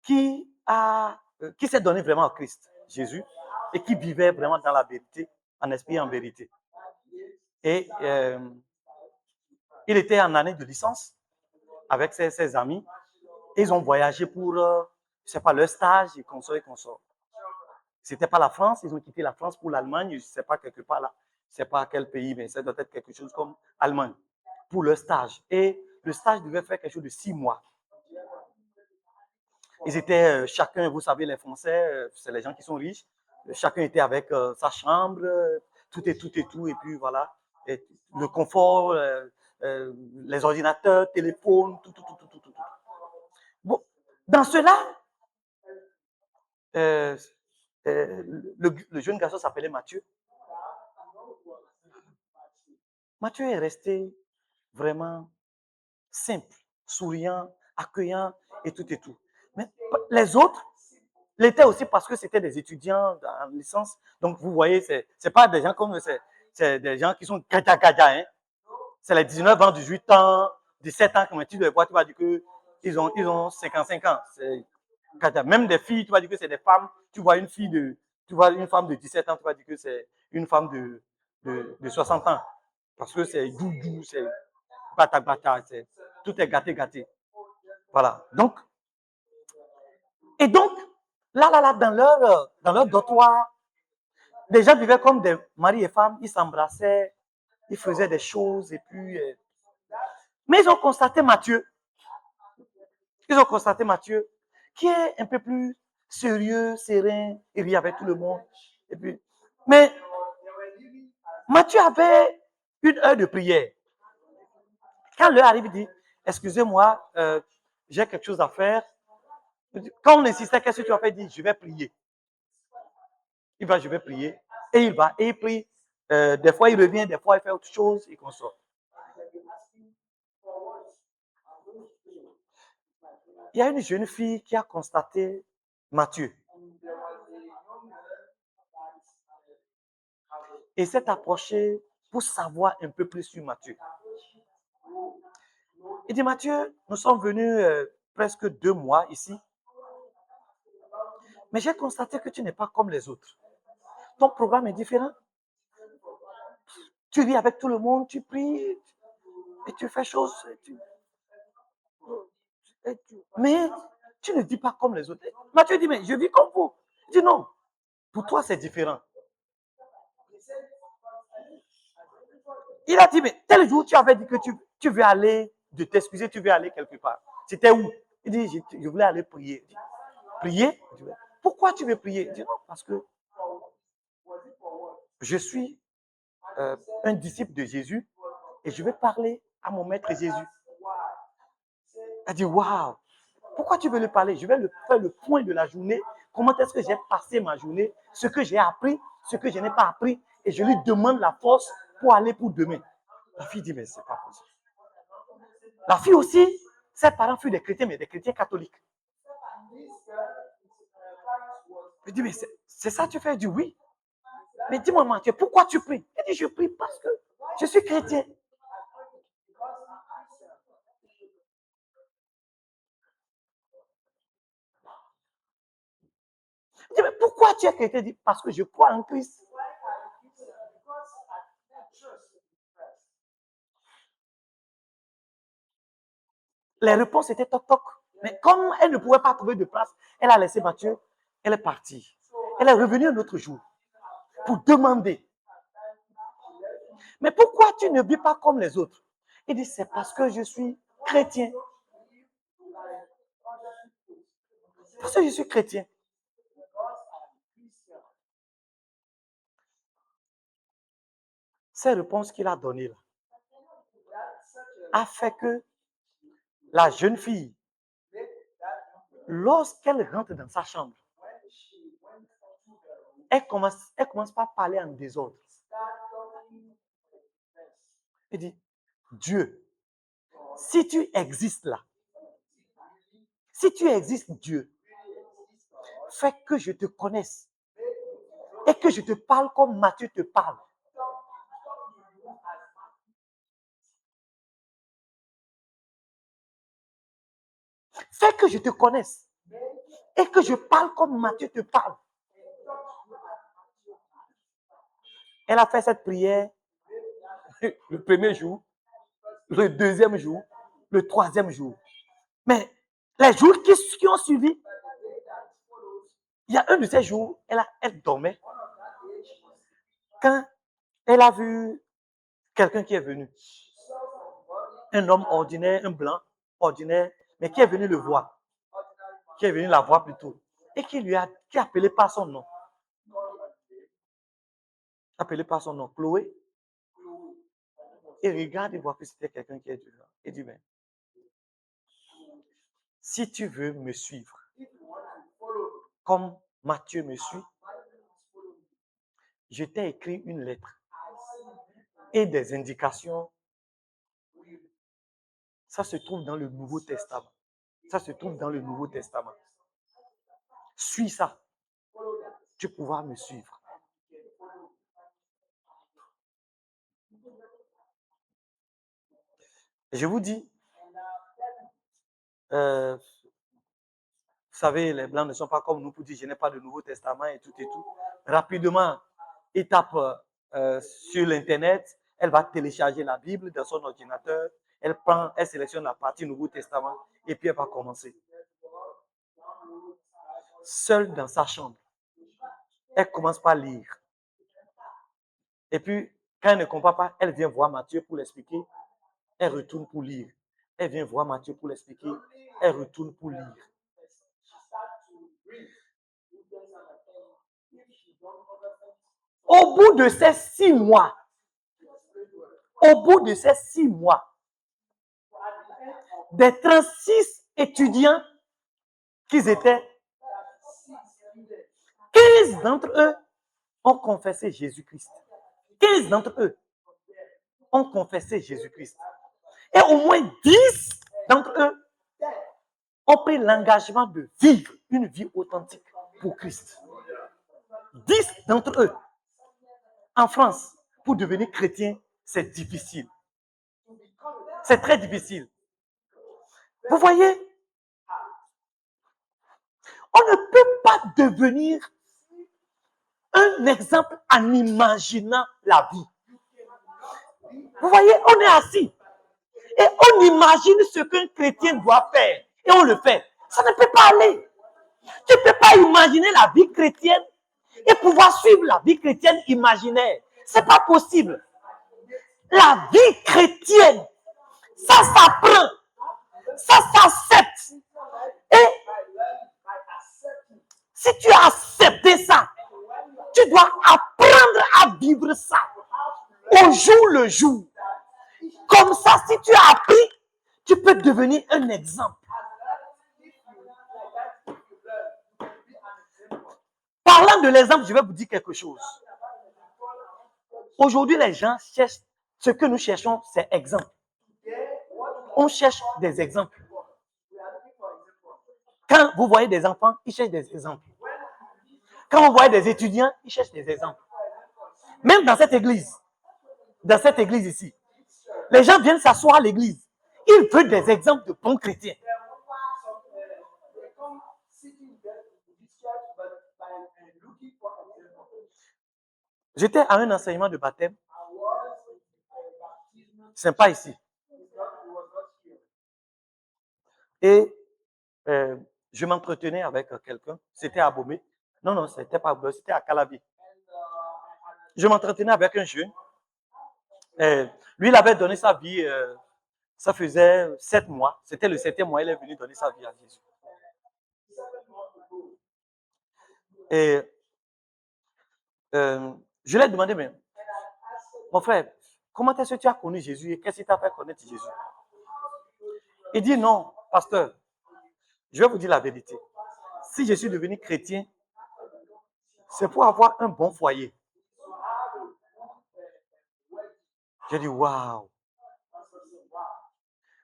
[SPEAKER 1] qui s'est donné vraiment à Christ, Jésus, et qui vivait vraiment dans la vérité, en esprit et en vérité. Et il était en année de licence avec ses amis. Et ils ont voyagé pour, je ne sais pas, leur stage et consort. C'était pas la France, ils ont quitté la France pour l'Allemagne, je ne sais pas quelque part là, je ne sais pas quel pays, mais ça doit être quelque chose comme Allemagne, pour leur stage. Et le stage devait faire quelque chose de 6 mois. Ils étaient chacun, vous savez, les Français, c'est les gens qui sont riches, chacun était avec sa chambre, tout, et puis voilà, et le confort, les ordinateurs, téléphones, tout. Bon, dans cela, le jeune garçon s'appelait Mathieu. Mathieu est resté vraiment simple, souriant, accueillant et tout. Mais les autres l'étaient aussi parce que c'était des étudiants en licence. Donc, vous voyez, c'est pas des gens comme c'est des gens qui sont gaga, hein. C'est les 19 ans, 18 ans, 17 ans, comme tu les vois, tu vas dire qu'ils ont 55 ans. Même des filles, tu vas dire que c'est des femmes. Tu vois une femme de 17 ans, tu vas dire que c'est une femme de 60 ans. Parce que c'est doudou, c'est bata, tout est gâté. Voilà. Donc, là, dans leur dortoir, les gens vivaient comme des maris et femmes, ils s'embrassaient, ils faisaient des choses, et puis. Mais ils ont constaté Mathieu, qui est un peu plus sérieux, serein, il riait avec tout le monde. Et puis, mais Mathieu avait une heure de prière. Quand l'heure arrive, il dit, excusez-moi, j'ai quelque chose à faire. Quand on insistait, qu'est-ce que tu as fait? Il dit, je vais prier. Il va, je vais prier. Et il va, et il prie. Des fois, il revient, des fois, il fait autre chose, il consort. Il y a une jeune fille qui a constaté Mathieu. Et s'est approchée pour savoir un peu plus sur Mathieu. Il dit, Mathieu, nous sommes venus presque 2 mois ici. Mais j'ai constaté que tu n'es pas comme les autres. Ton programme est différent. Tu vis avec tout le monde, tu pries et tu fais choses. Mais tu ne vis pas comme les autres. Mathieu dit, mais je vis comme vous. Il dit, non, pour toi c'est différent. Il a dit, mais tel jour, tu avais dit que tu veux aller, de t'excuser, tu veux aller quelque part. C'était où? Il dit, je voulais aller prier. Dit, prier? Pourquoi tu veux prier? Il dit, non, parce que je suis un disciple de Jésus et je vais parler à mon maître Jésus. Elle dit, waouh, pourquoi tu veux lui parler? Je vais faire le point de la journée. Comment est-ce que j'ai passé ma journée? Ce que j'ai appris, ce que je n'ai pas appris. Et je lui demande la force pour aller pour demain. La fille dit, mais c'est pas possible. La fille aussi, ses parents furent des chrétiens, mais des chrétiens catholiques. Je dis, mais c'est ça que tu fais? Elle dit, oui. Mais dis-moi, Mathieu, pourquoi tu pries? Elle dit, je prie parce que Je suis chrétien. Je dis, mais pourquoi tu es chrétien? Il dit, parce que je crois en Christ. Les réponses étaient toc toc. Mais comme elle ne pouvait pas trouver de place, elle a laissé Matthieu, elle est partie. Elle est revenue un autre jour pour demander. Mais pourquoi tu ne vis pas comme les autres? Il dit, c'est parce que je suis chrétien. Parce que je suis chrétien. Ces réponses qu'il a données là a fait que la jeune fille, lorsqu'elle rentre dans sa chambre, elle commence par parler en désordre. Elle dit, Dieu, si tu existes là, si tu existes, Dieu, fais que je te connaisse et que je te parle comme Matthieu te parle. Fais que je te connaisse et que je parle comme Matthieu te parle. Elle a fait cette prière le premier jour, le deuxième jour, le troisième jour. Mais les jours qui ont suivi, il y a un de ces jours, elle dormait. Quand elle a vu quelqu'un qui est venu, un homme ordinaire, un blanc ordinaire, mais qui est venu le voir, qui est venu la voir plutôt, et qui appelé par son nom. Appelé par son nom, Chloé. Et regarde et voit que c'était quelqu'un qui est dehors. Il dit, mais si tu veux me suivre, comme Matthieu me suit, je t'ai écrit une lettre et des indications. Ça se trouve dans le Nouveau Testament. Ça se trouve dans le Nouveau Testament. Suis ça. Tu pourras me suivre. Je vous dis, vous savez, les Blancs ne sont pas comme nous pour dire je n'ai pas de Nouveau Testament et tout et tout. Rapidement, ils tapent sur l'Internet, elle va télécharger la Bible dans son ordinateur, elle sélectionne la partie Nouveau Testament et puis elle va commencer. Seule dans sa chambre, elle commence par lire. Et puis, quand elle ne comprend pas, elle vient voir Matthieu pour l'expliquer. Elle retourne pour lire. Elle vient voir Matthieu pour l'expliquer. Elle retourne pour lire. Au bout de ces 6 mois, des 36 étudiants qu'ils étaient, 15 d'entre eux ont confessé Jésus-Christ. 15 d'entre eux ont confessé Jésus-Christ. Et au moins 10 d'entre eux ont pris l'engagement de vivre une vie authentique pour Christ. 10 d'entre eux. En France, pour devenir chrétien, c'est difficile. C'est très difficile. Vous voyez, on ne peut pas devenir un exemple en imaginant la vie. Vous voyez, on est assis et on imagine ce qu'un chrétien doit faire et on le fait. Ça ne peut pas aller. Tu ne peux pas imaginer la vie chrétienne et pouvoir suivre la vie chrétienne imaginaire. Ce n'est pas possible. La vie chrétienne, ça s'apprend, ça s'accepte. Et si tu as accepté ça, tu dois apprendre à vivre ça au jour le jour. Comme ça, si tu as appris, tu peux devenir un exemple. Parlant de l'exemple, je vais vous dire quelque chose. Aujourd'hui, les gens cherchent, ce que nous cherchons, c'est exemple. On cherche des exemples. Quand vous voyez des enfants, ils cherchent des exemples. Quand vous voyez des étudiants, ils cherchent des exemples. Même dans cette église, dans cette église ici. Les gens viennent s'asseoir à l'église. Ils veulent des exemples de bons chrétiens. J'étais à un enseignement de baptême. C'est pas ici. Et je m'entretenais avec quelqu'un. C'était à Bomé. Non, c'était pas à Bomé, c'était à Calavi. Je m'entretenais avec un jeune. Lui, il avait donné sa vie, ça faisait 7 mois. C'était le 7e mois, il est venu donner sa vie à Jésus. Et je lui ai demandé, mais mon frère, comment est-ce que tu as connu Jésus et qu'est-ce qui t'a fait connaître Jésus? Il dit, non, pasteur, je vais vous dire la vérité. Si je suis devenu chrétien, c'est pour avoir un bon foyer. J'ai dit, waouh.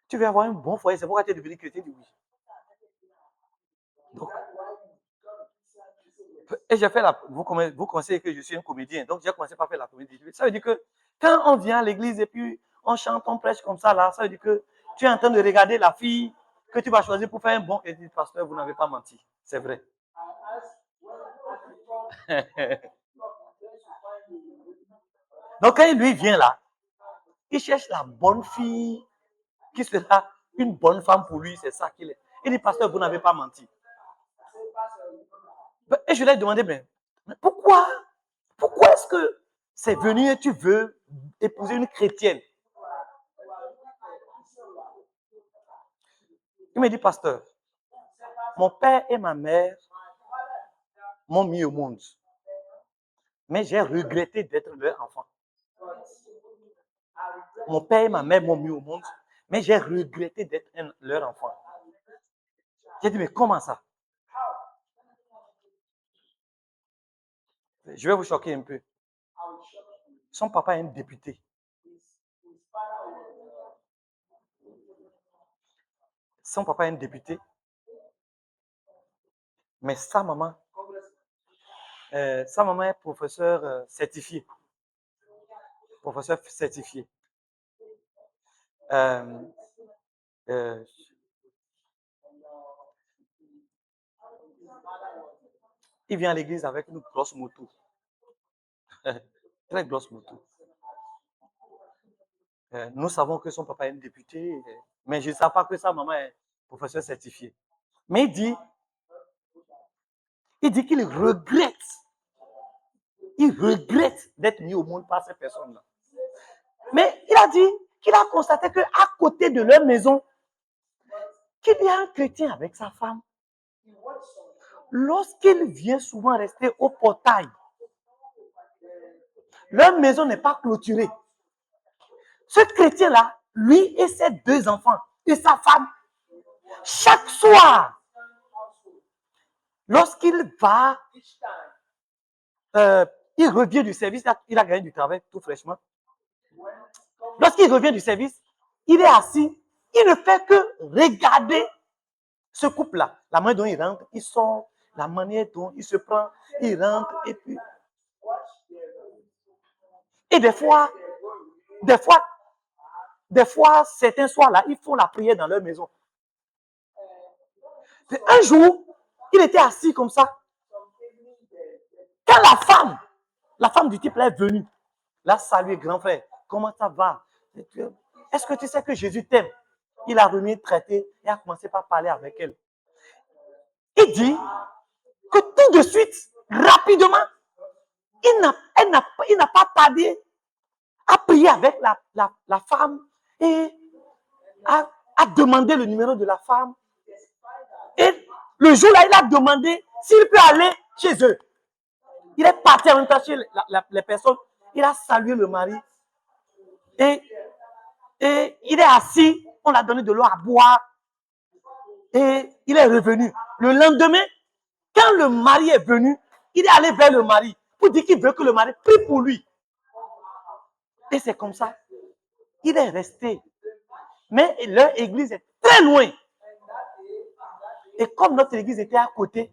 [SPEAKER 1] Tu veux avoir un bon foyer, c'est pourquoi tu es devenu chrétien? Il dit oui. Donc, et j'ai fait vous connaissez que je suis un comédien, donc j'ai commencé par faire la comédie. Ça veut dire que quand on vient à l'église et puis on chante, on prêche comme ça, là, ça veut dire que tu es en train de regarder la fille que tu vas choisir pour faire un bon chrétien. Pasteur, vous n'avez pas menti. C'est vrai. Donc quand lui vient là, il cherche la bonne fille qui sera une bonne femme pour lui, c'est ça qu'il est. Il dit, pasteur, vous n'avez pas menti. Et je lui ai demandé, mais pourquoi est-ce que c'est venu et tu veux épouser une chrétienne? Il me dit, pasteur, mon père et ma mère m'ont mis au monde, mais j'ai regretté d'être leur enfant. Mon père et ma mère m'ont mis au monde, mais j'ai regretté d'être leur enfant. J'ai dit, mais comment ça? Je vais vous choquer un peu. Son papa est un député. Son papa est un député. Mais sa maman est professeur certifié. Professeur certifié. Il vient à l'église avec une grosse moto. Très grosse moto. Nous savons que son papa est un député, mais je ne savais pas que sa maman est professeur certifié. Mais il dit qu'il regrette. Il regrette d'être mis au monde par ces personnes-là. Mais il a dit qu'il a constaté qu'à côté de leur maison, qu'il y a un chrétien avec sa femme. Lorsqu'il vient souvent rester au portail, leur maison n'est pas clôturée. Ce chrétien-là, lui et ses 2 enfants et sa femme, chaque soir, lorsqu'il va, il revient du service, il a gagné du travail tout fraîchement. Lorsqu'il revient du service, il est assis, il ne fait que regarder ce couple-là. La manière dont il rentre, il sort, la manière dont il se prend, il rentre et puis... Et des fois, certains soirs-là, ils font la prière dans leur maison. Un jour, il était assis comme ça. Quand la femme du type là est venue, l'a salué, grand frère, comment ça va? Est-ce que tu sais que Jésus t'aime? Il a remis traité et a commencé par parler avec elle. Il dit que tout de suite, rapidement, il n'a pas tardé à prier avec la femme et à demander le numéro de la femme. Et le jour-là, il a demandé s'il peut aller chez eux. Il est parti en même temps chez les personnes. Il a salué le mari. Et il est assis. On l'a donné de l'eau à boire. Et il est revenu. Le lendemain, quand le mari est venu, il est allé vers le mari pour dire qu'il veut que le mari prie pour lui. Et c'est comme ça. Il est resté. Mais leur église est très loin. Et comme notre église était à côté,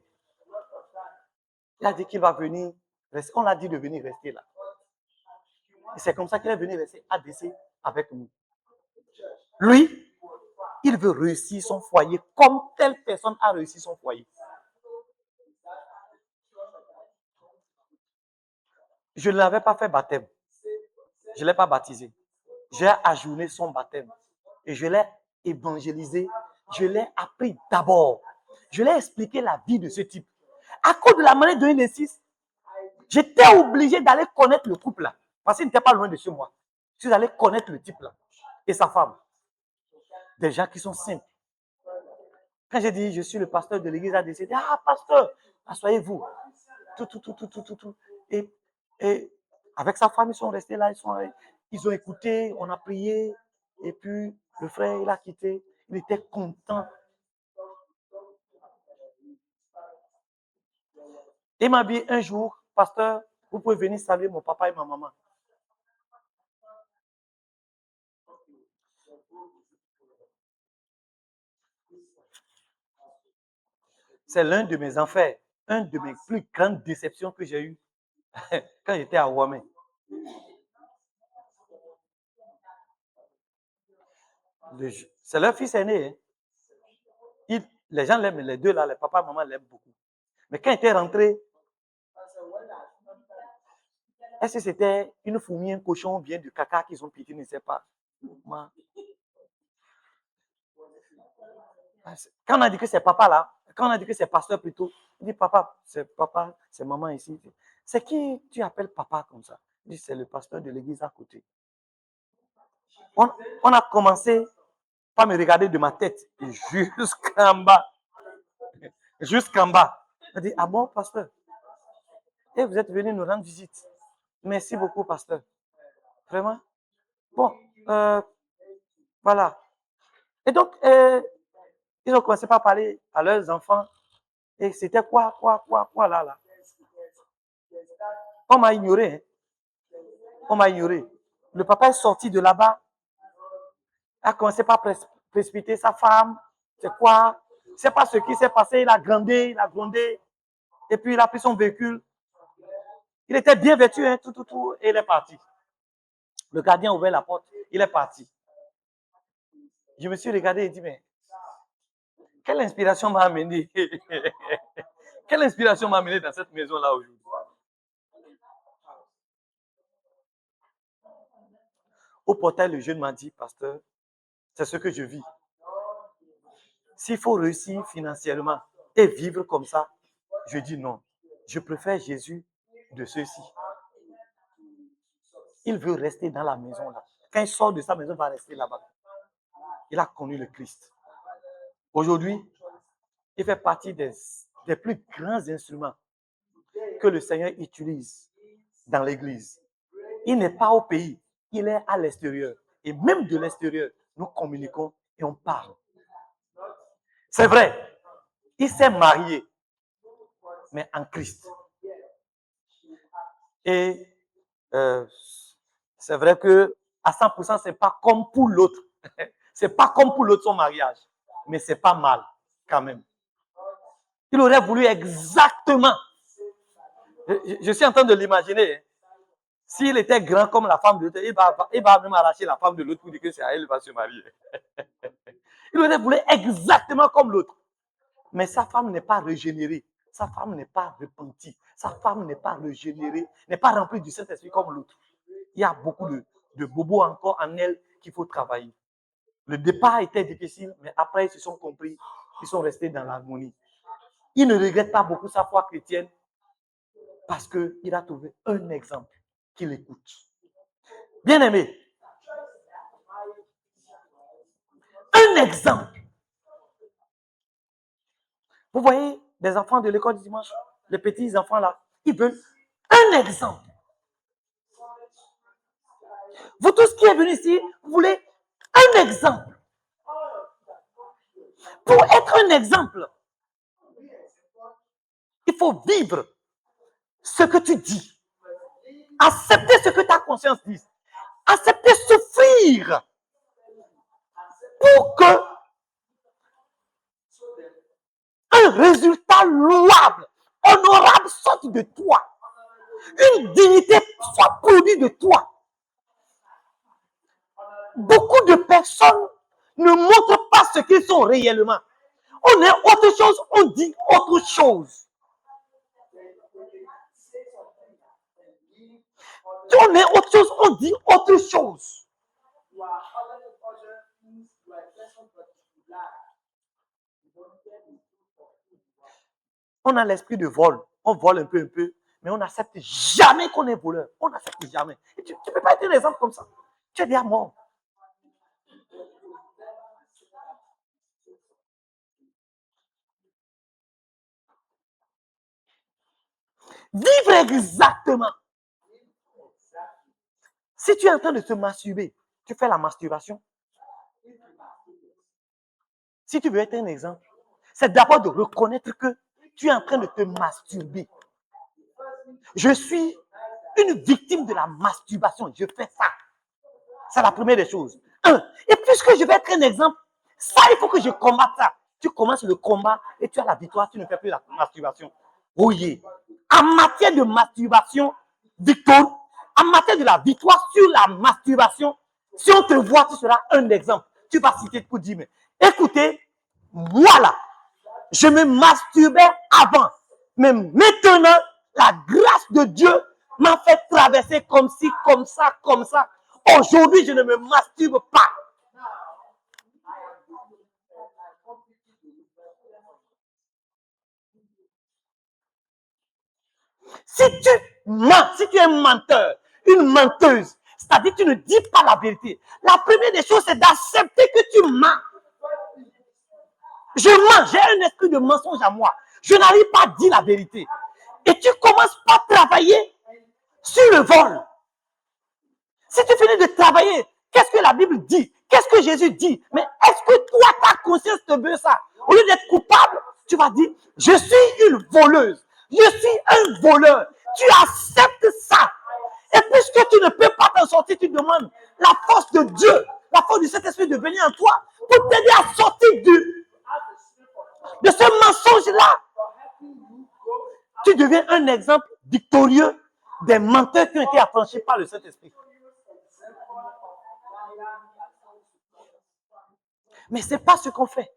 [SPEAKER 1] il a dit qu'il va venir. On l'a dit de venir rester là. Et c'est comme ça qu'il est venu rester ADC avec nous. Lui, il veut réussir son foyer comme telle personne a réussi son foyer. Je ne l'avais pas fait baptême. Je ne l'ai pas baptisé. J'ai ajourné son baptême. Et je l'ai évangélisé. Je l'ai appris d'abord. Je l'ai expliqué la vie de ce type. À cause de la manière de donner les 6, j'étais obligé d'aller connaître le couple là. Parce qu'il n'était pas loin de chez moi. Je suis allé connaître le type là. Et sa femme. Des gens qui sont simples. Quand j'ai dit, je suis le pasteur de l'église ADC, ah, pasteur, asseyez-vous. Tout. Et avec sa femme, ils sont restés là, ils ont écouté, on a prié. Et puis, le frère, il a quitté. Il était content. Il m'a dit un jour, pasteur, vous pouvez venir saluer mon papa et ma maman. C'est l'un de mes enfers, un de mes plus grandes déceptions que j'ai eues quand j'étais à Ouamé. C'est leur fils aîné. Hein. Les gens l'aiment, les deux là, les papa et maman l'aiment beaucoup. Mais quand il était rentré, est-ce que c'était une fourmi, un cochon, ou bien du caca qu'ils ont piqué, je ne sais pas. Quand on a dit que c'est papa là, quand on a dit que c'est pasteur plutôt, il dit papa, c'est maman ici. C'est qui tu appelles papa comme ça? Il dit c'est le pasteur de l'église à côté. On a commencé par me regarder de ma tête jusqu'en bas. Jusqu'en bas. Il dit, ah bon, pasteur? Et vous êtes venu nous rendre visite. Merci beaucoup, pasteur. Vraiment? Bon, voilà. Et donc, ils ont commencé par parler à leurs enfants. Et c'était quoi là. On m'a ignoré. Hein. On m'a ignoré. Le papa est sorti de là-bas. A commencé par précipiter sa femme. C'est quoi? C'est pas ce qui s'est passé. Il a grondé. Et puis, il a pris son véhicule. Il était bien vêtu, hein, tout, et il est parti. Le gardien a ouvert la porte. Il est parti. Je me suis regardé et dit, mais quelle inspiration m'a amené? Quelle inspiration m'a amené dans cette maison-là aujourd'hui? Au portail, le jeune m'a dit, pasteur, c'est ce que je vis. S'il faut réussir financièrement et vivre comme ça, je dis non. Je préfère Jésus de ceux-ci. Il veut rester dans la maison là. Quand il sort de sa maison, il va rester là-bas. Il a connu le Christ. Aujourd'hui, il fait partie des plus grands instruments que le Seigneur utilise dans l'église. Il n'est pas au pays, il est à l'extérieur. Et même de l'extérieur, nous communiquons et on parle. C'est vrai, il s'est marié, mais en Christ. Et c'est vrai que à 100%, c'est pas comme pour l'autre. C'est pas comme pour l'autre son mariage, mais c'est pas mal quand même. Il aurait voulu exactement. Je suis en train de l'imaginer. Hein. S'il était grand comme la femme de l'autre, il va même arracher la femme de l'autre pour dire que c'est à elle qu'il va se marier. Il aurait voulu exactement comme l'autre. Mais sa femme n'est pas régénérée. Sa femme n'est pas repentie. Sa femme n'est pas régénérée, n'est pas remplie du Saint-Esprit comme l'autre. Il y a beaucoup de bobos encore en elle qu'il faut travailler. Le départ était difficile, mais après, ils se sont compris. Ils sont restés dans l'harmonie. Il ne regrette pas beaucoup sa foi chrétienne parce qu'il a trouvé un exemple qui l'écoute. Bien aimé, un exemple. Vous voyez des enfants de l'école du dimanche, les petits enfants là, ils veulent un exemple. Vous tous qui êtes venus ici, vous voulez un exemple. Pour être un exemple, il faut vivre ce que tu dis. Accepter ce que ta conscience dit. Accepter souffrir pour que un résultat louable, honorable sorte de toi. Une dignité soit produite de toi. Beaucoup de personnes ne montrent pas ce qu'ils sont réellement. On est autre chose, on dit autre chose. On est autre chose, on dit autre chose. On a l'esprit de vol. On vole un peu, mais on n'accepte jamais qu'on est voleur. On n'accepte jamais. Et tu ne peux pas être un exemple comme ça. Tu es déjà mort. Vivre exactement. Si tu es en train de te masturber, tu fais la masturbation. Si tu veux être un exemple, c'est d'abord de reconnaître que tu es en train de te masturber. Je suis une victime de la masturbation. Je fais ça. C'est la première des choses. Et puisque je vais être un exemple, ça, il faut que je combatte ça. Tu commences le combat et tu as la victoire, tu ne fais plus la masturbation. Oui. En matière de masturbation, Victor, en matière de la victoire sur la masturbation, si on te voit, tu seras un exemple. Tu vas citer pour dire, mais écoutez, moi là, je me masturbais avant. Mais maintenant, la grâce de Dieu m'a fait traverser comme ci, comme ça, comme ça. Aujourd'hui, je ne me masturbe pas. Si tu mens, si tu es un menteur, une menteuse, c'est-à-dire que tu ne dis pas la vérité, la première des choses, c'est d'accepter que tu mens. Je mens, j'ai un esprit de mensonge à moi. Je n'arrive pas à dire la vérité. Et tu commences par travailler sur le vol. Si tu finis de travailler, qu'est-ce que la Bible dit? Qu'est-ce que Jésus dit? Mais est-ce que toi, ta conscience te veut ça? Au lieu d'être coupable, tu vas dire, je suis une voleuse. Je suis un voleur. Tu acceptes ça. Et puisque tu ne peux pas t'en sortir, tu demandes la force de Dieu, la force du Saint-Esprit de venir en toi pour t'aider à sortir de ce mensonge-là. Tu deviens un exemple victorieux des menteurs qui ont été affranchis par le Saint-Esprit. Mais ce n'est pas ce qu'on fait.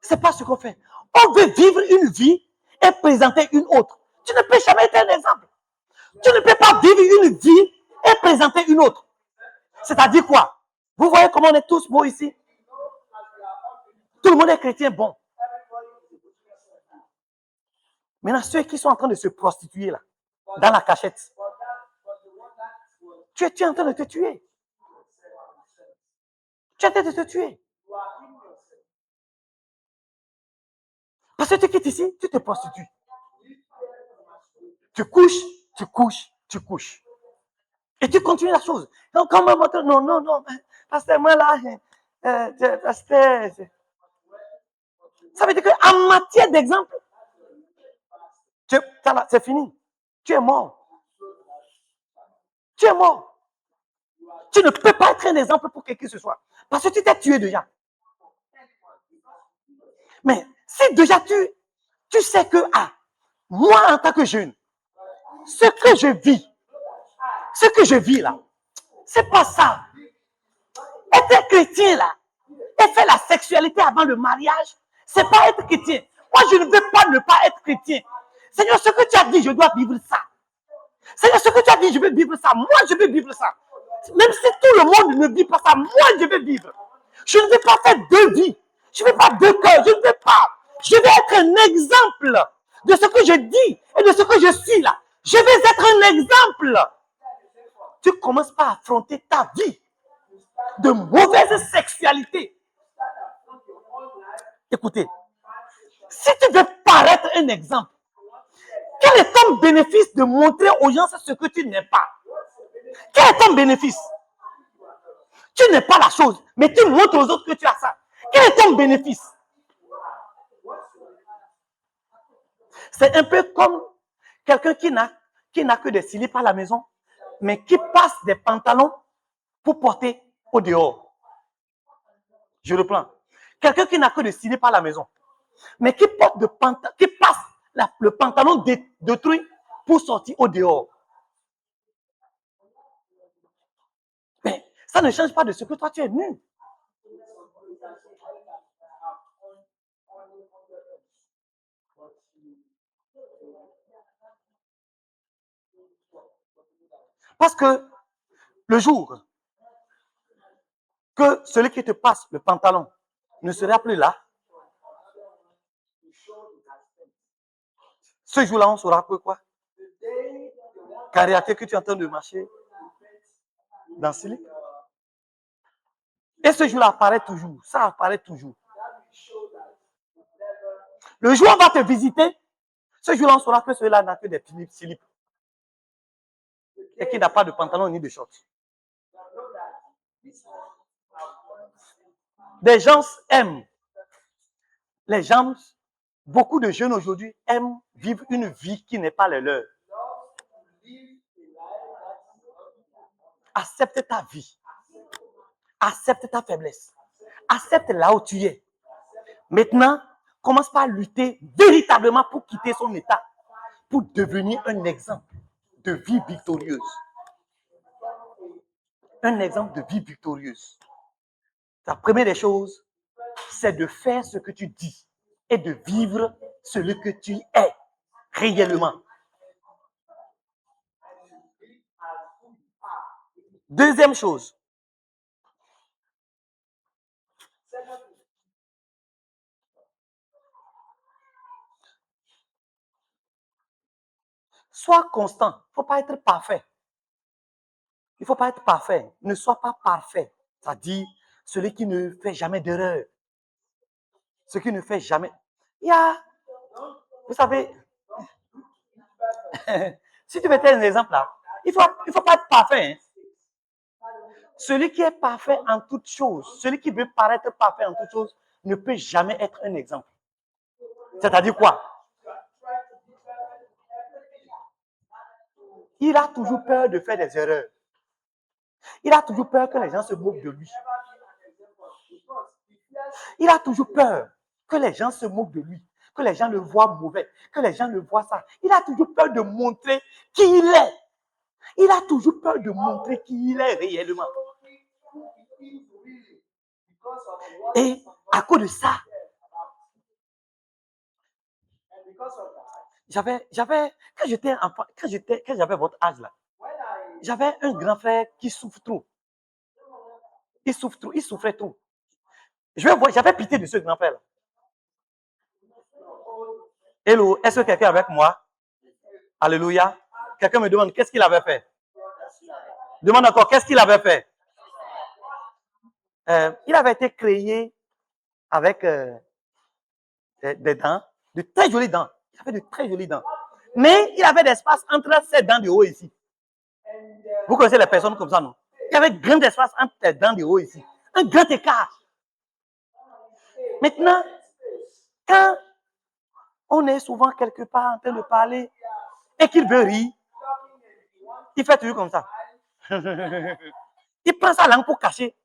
[SPEAKER 1] C'est pas ce qu'on fait. On veut vivre une vie et présenter une autre. Tu ne peux jamais être un exemple. Tu ne peux pas vivre une vie et présenter une autre. C'est-à-dire quoi? Vous voyez comment on est tous beaux ici? Tout le monde est chrétien, bon. Maintenant, ceux qui sont en train de se prostituer là, dans la cachette, tu es en train de te tuer. Tu es en train de te tuer. Parce que tu quittes ici, tu te prostitues. Tu couches, tu couches, tu couches. Et tu continues la chose. Donc, quand même, non, pasteur, moi là, pasteur. Ça veut dire qu'en matière d'exemple, c'est fini. Tu es mort. Tu es mort. Tu ne peux pas être un exemple pour quelqu'un que ce soit. Parce que tu t'es tué déjà. Mais si déjà tu sais que, moi en tant que jeune, ce que je vis là, c'est pas ça. Être chrétien là, et faire la sexualité avant le mariage, c'est pas être chrétien. Moi, je ne veux pas ne pas être chrétien. Seigneur, ce que tu as dit, je dois vivre ça. Seigneur, ce que tu as dit, je veux vivre ça. Moi, je veux vivre ça. Même si tout le monde ne vit pas ça, moi, je veux vivre. Je ne veux pas faire deux vies. Je ne veux pas deux cœurs. Je ne veux pas. Je vais être un exemple de ce que je dis et de ce que je suis là. Je vais être un exemple. Tu commences par affronter ta vie de mauvaise sexualité. Écoutez, si tu veux paraître un exemple, quel est ton bénéfice de montrer aux gens ce que tu n'es pas? Quel est ton bénéfice? Tu n'es pas la chose, mais tu montres aux autres que tu as ça. Quel est ton bénéfice? C'est un peu comme quelqu'un qui n'a que des slips à la maison, mais qui passe des pantalons pour porter au dehors. Je reprends. Quelqu'un qui n'a que des slips à la maison, mais qui passe le pantalon d'autrui pour sortir au dehors. Mais Ça ne change pas de ce que toi tu es nu. Parce que le jour que celui qui te passe le pantalon ne sera plus là, ce jour-là, on saura que quoi? Qu'en réalité, que tu es en train de marcher dans ce lit. Et ce jour-là apparaît toujours. Ça apparaît toujours. Le jour où on va te visiter, ce jour-là, on saura que celui-là n'a que des slips. Et qu'il n'a pas de pantalon ni de shorts. Des gens aiment. Les gens, beaucoup de jeunes aujourd'hui aiment vivre une vie qui n'est pas la leur. Accepte ta vie. Accepte ta faiblesse. Accepte là où tu es. Maintenant, commence par lutter véritablement pour quitter son état, pour devenir un exemple de vie victorieuse. Un exemple de vie victorieuse. La première des choses, c'est de faire ce que tu dis et de vivre celui que tu es réellement. Deuxième chose, sois constant. Il ne faut pas être parfait. Il ne faut pas être parfait. Ne sois pas parfait. C'est-à-dire celui qui ne fait jamais d'erreur. Ce qui ne fait jamais. Vous savez, si tu mettais un exemple là, il ne faut pas être parfait. Hein. Celui qui est parfait en toutes choses, celui qui veut paraître parfait en toutes choses, ne peut jamais être un exemple. C'est-à-dire quoi? Il a toujours peur de faire des erreurs. Il a toujours peur que les gens se moquent de lui. Il a toujours peur que les gens se moquent de lui, que les gens le voient mauvais, que les gens le voient ça. Il a toujours peur de montrer qui il est. Il a toujours peur de montrer qui il est réellement. Et à cause de ça, quand j'étais enfant, quand j'avais votre âge là, j'avais un grand frère qui souffre trop. Il souffre trop, il souffrait trop. J'avais pitié de ce grand frère là. Hello, est-ce que quelqu'un est avec moi? Alléluia. Quelqu'un me demande qu'est-ce qu'il avait fait. Demande encore qu'est-ce qu'il avait fait. Il avait été créé avec des dents, de très jolies dents. Il avait de très jolies dents. Mais il avait d'espace entre ses dents de haut ici. Vous connaissez les personnes comme ça, non? Il y avait grand espace entre les dents de haut ici. Un grand écart. Maintenant, quand on est souvent quelque part en train de parler et qu'il veut rire, il fait toujours comme ça. Il prend sa langue pour cacher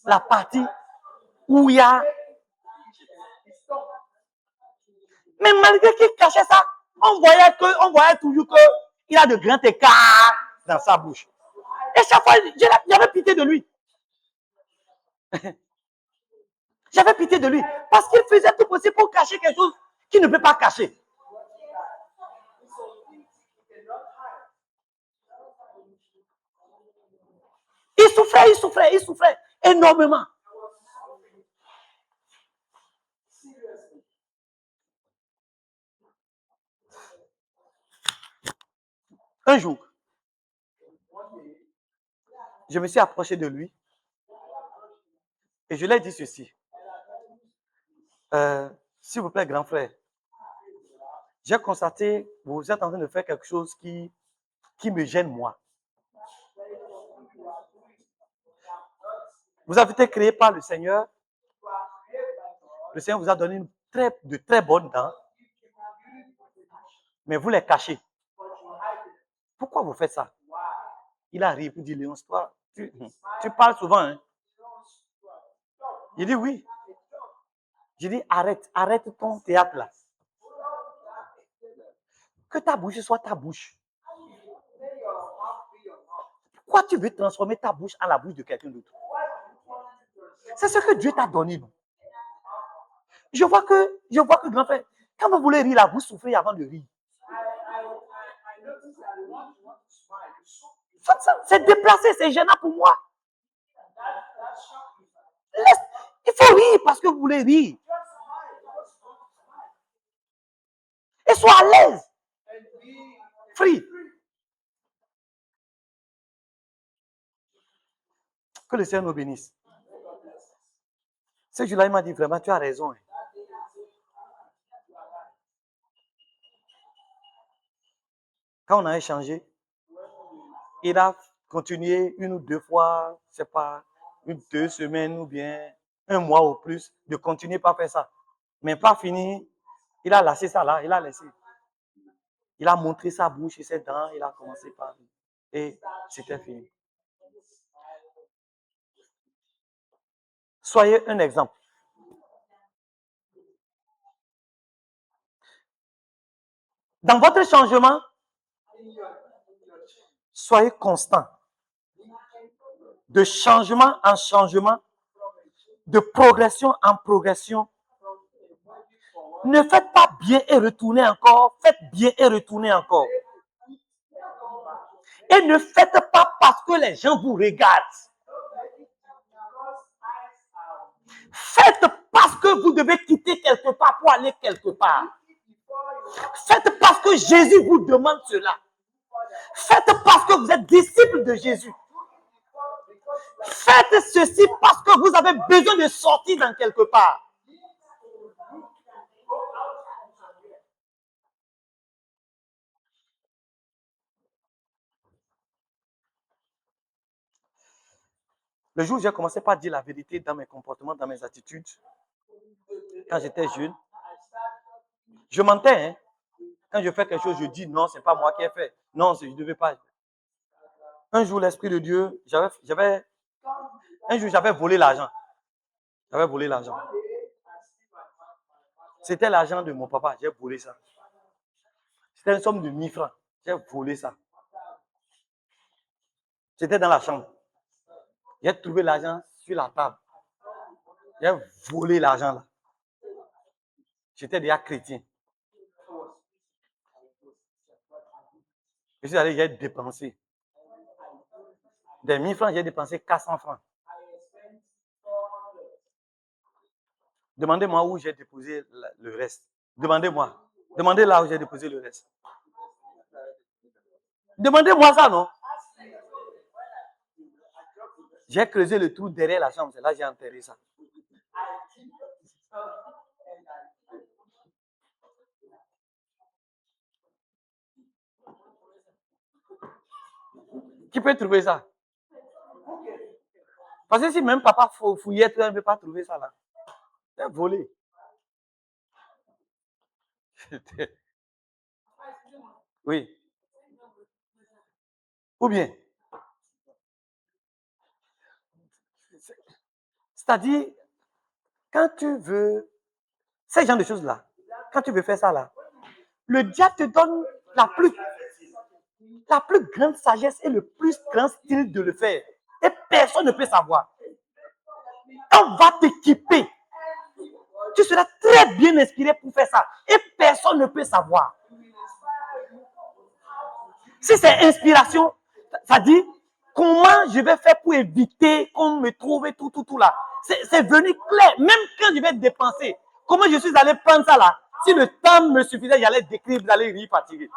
[SPEAKER 1] la partie où il y a. Mais malgré qu'il cachait ça, on voyait toujours qu'il a de grands écarts dans sa bouche. Et chaque fois, j'avais pitié de lui. J'avais pitié de lui. Parce qu'il faisait tout possible pour cacher quelque chose qu'il ne peut pas cacher. Il souffrait énormément. Un jour, je me suis approché de lui et je lui ai dit ceci. S'il vous plaît, grand frère, j'ai constaté que vous êtes en train de faire quelque chose qui me gêne, moi. Vous avez été créé par le Seigneur. Le Seigneur vous a donné de très bonnes dents, mais vous les cachez. Pourquoi vous faites ça? Il arrive pour dire, Léon, toi, tu parles souvent. Hein? Il dit oui. Je dis, arrête ton théâtre là. Que ta bouche soit ta bouche. Pourquoi tu veux transformer ta bouche en la bouche de quelqu'un d'autre? C'est ce que Dieu t'a donné. Non? Je vois que, grand frère, quand vous voulez rire là, vous souffrez avant de rire. C'est déplacé, c'est gênant pour moi. Il faut rire parce que vous voulez rire. Et sois à l'aise. Free. Que le Seigneur nous bénisse. Ce jour-là, il m'a dit vraiment, tu as raison. Quand on a échangé, il a continué une ou deux fois, je ne sais pas, 2 semaines ou bien 1 mois ou plus, de continuer par faire ça. Mais pas fini, il a lâché ça là, il a laissé. Il a montré sa bouche et ses dents, il a commencé par... Et c'était fini. Soyez un exemple. Dans votre changement, soyez constant. De changement en changement, de progression en progression. Ne faites pas bien et retournez encore. Faites bien et retournez encore. Et ne faites pas parce que les gens vous regardent. Faites parce que vous devez quitter quelque part pour aller quelque part. Faites parce que Jésus vous demande cela. Faites parce que vous êtes disciple de Jésus. Faites ceci parce que vous avez besoin de sortir dans quelque part. Le jour où j'ai commencé par dire la vérité dans mes comportements, dans mes attitudes, quand j'étais jeune, je mentais. Hein? Quand je fais quelque chose, je dis non, c'est pas moi qui ai fait. Non, je ne devais pas. Un jour, l'Esprit de Dieu, j'avais volé l'argent. J'avais volé l'argent. C'était l'argent de mon papa, j'ai volé ça. C'était une somme de 1000 francs. J'ai volé ça. J'étais dans la chambre. J'ai trouvé l'argent sur la table. J'ai volé l'argent là. J'étais déjà chrétien. Je suis allé, j'ai dépensé. Des 1000 francs, j'ai dépensé 400 francs. Demandez-moi où j'ai déposé le reste. Demandez-moi. Demandez là où j'ai déposé le reste. Demandez-moi ça, non? J'ai creusé le trou derrière la chambre. C'est là que j'ai enterré ça. Qui peut trouver ça? Parce que si même papa fouillait, il ne peut pas trouver ça là. C'est volé. Oui. Ou bien, c'est-à-dire, quand tu veux, ces genre de choses-là, quand tu veux faire ça là, le diable te donne la plus grande sagesse et le plus grand style de le faire. Et personne ne peut savoir. On va t'équiper. Tu seras très bien inspiré pour faire ça. Et personne ne peut savoir. Si c'est inspiration, ça dit comment je vais faire pour éviter qu'on me trouve tout là. C'est venu clair. Même quand je vais dépenser, comment je suis allé prendre ça là. Si le temps me suffisait, j'allais décrire, vous allez rire fatigué.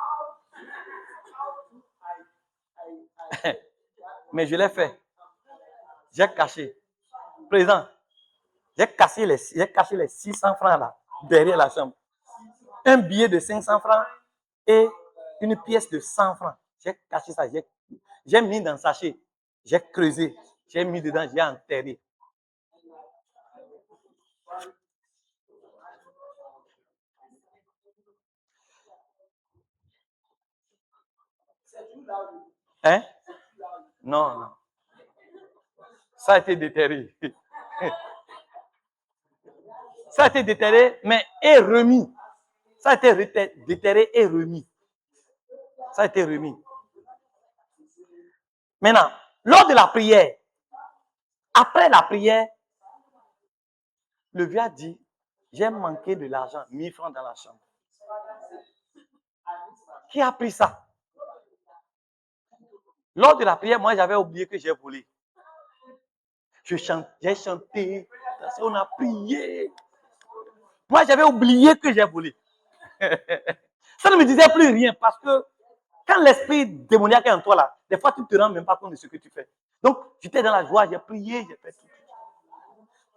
[SPEAKER 1] Mais je l'ai fait. J'ai caché. Président, j'ai caché les 600 francs là, derrière la chambre. Un billet de 500 francs et une pièce de 100 francs. J'ai caché ça. J'ai mis dans le sachet. J'ai creusé. J'ai mis dedans. J'ai enterré. Hein? Non, non. Ça a été déterré. Ça a été déterré, mais est remis. Ça a été déterré et remis. Ça a été remis. Maintenant, Lors de la prière, après la prière, le vieux a dit, j'ai manqué de l'argent, 1000 francs dans la chambre. Qui a pris ça? Lors de la prière, moi, j'avais oublié que j'ai volé. J'ai chanté, on a prié. Moi, j'avais oublié que j'ai volé. Ça ne me disait plus rien parce que quand l'esprit démoniaque est en toi, là, des fois, tu ne te rends même pas compte de ce que tu fais. Donc, j'étais dans la joie, j'ai prié, j'ai fait tout.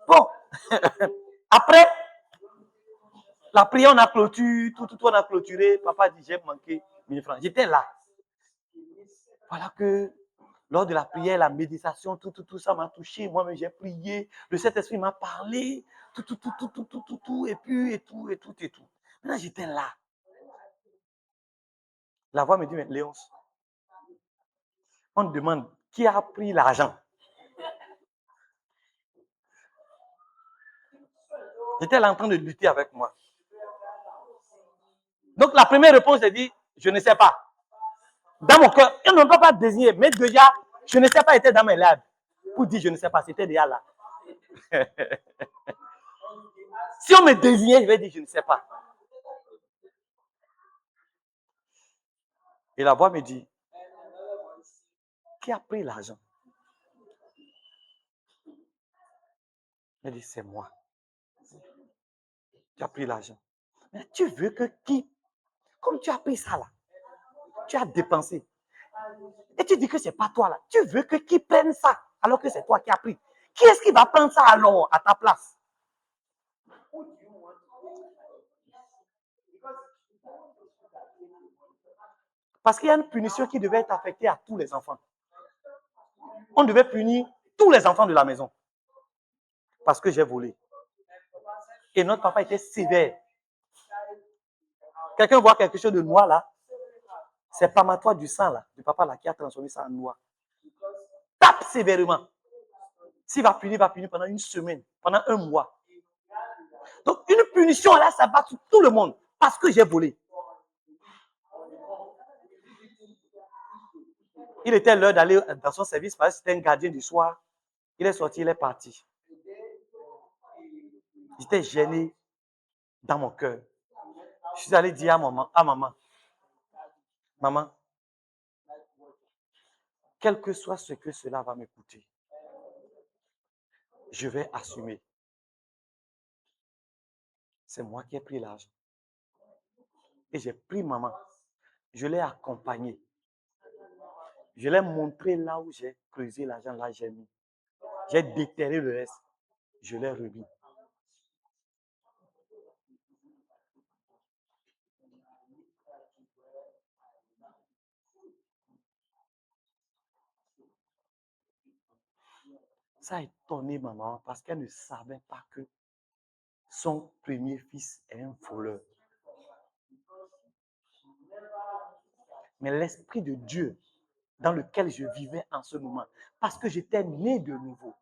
[SPEAKER 1] Bon, après, la prière, on a clôturé, tout, on a clôturé. Papa dit, j'ai manqué 1000 francs. J'étais là. Voilà que lors de la prière, la méditation, tout ça m'a touché. Moi-même, j'ai prié. Le Saint-Esprit m'a parlé. Tout, et puis, et tout. Maintenant, j'étais là. La voix me dit, mais Léonce, on te demande qui a pris l'argent. J'étais là en train de lutter avec moi. Donc, la première réponse, j'ai dit, je ne sais pas. Dans mon cœur, on ne peut pas désigner, mais déjà, je ne sais pas, était dans mes lèvres. Pour dire je ne sais pas, c'était déjà là. Si on me désignait, je vais dire je ne sais pas. Et la voix me dit, qui a pris l'argent? Elle dit, c'est moi. Tu as pris l'argent. Mais tu veux que qui? Comme tu as pris ça là, tu as dépensé. Et tu dis que c'est pas toi là. Tu veux que qui prenne ça alors que c'est toi qui as pris. Qui est-ce qui va prendre ça alors à ta place? Parce qu'il y a une punition qui devait être affectée à tous les enfants. On devait punir tous les enfants de la maison. Parce que j'ai volé. Et notre papa était sévère. Quelqu'un voit quelque chose de noir là, c'est pamatoire du sang là, du papa là qui a transformé ça en noir. Tape sévèrement. S'il va punir pendant une semaine, pendant un mois. Donc une punition là, ça bat sur tout le monde parce que j'ai volé. Il était l'heure d'aller dans son service parce que c'était un gardien du soir. Il est sorti, il est parti. J'étais gêné dans mon cœur. Je suis allé dire à maman, maman, quel que soit ce que cela va me coûter, je vais assumer. C'est moi qui ai pris l'argent. Et j'ai pris maman. Je l'ai accompagnée. Je l'ai montré là où j'ai creusé l'argent, là j'ai mis. J'ai déterré le reste. Je l'ai remis. Ça a étonné maman parce qu'elle ne savait pas que son premier fils est un voleur. Mais l'Esprit de Dieu dans lequel je vivais en ce moment, parce que j'étais né de nouveau,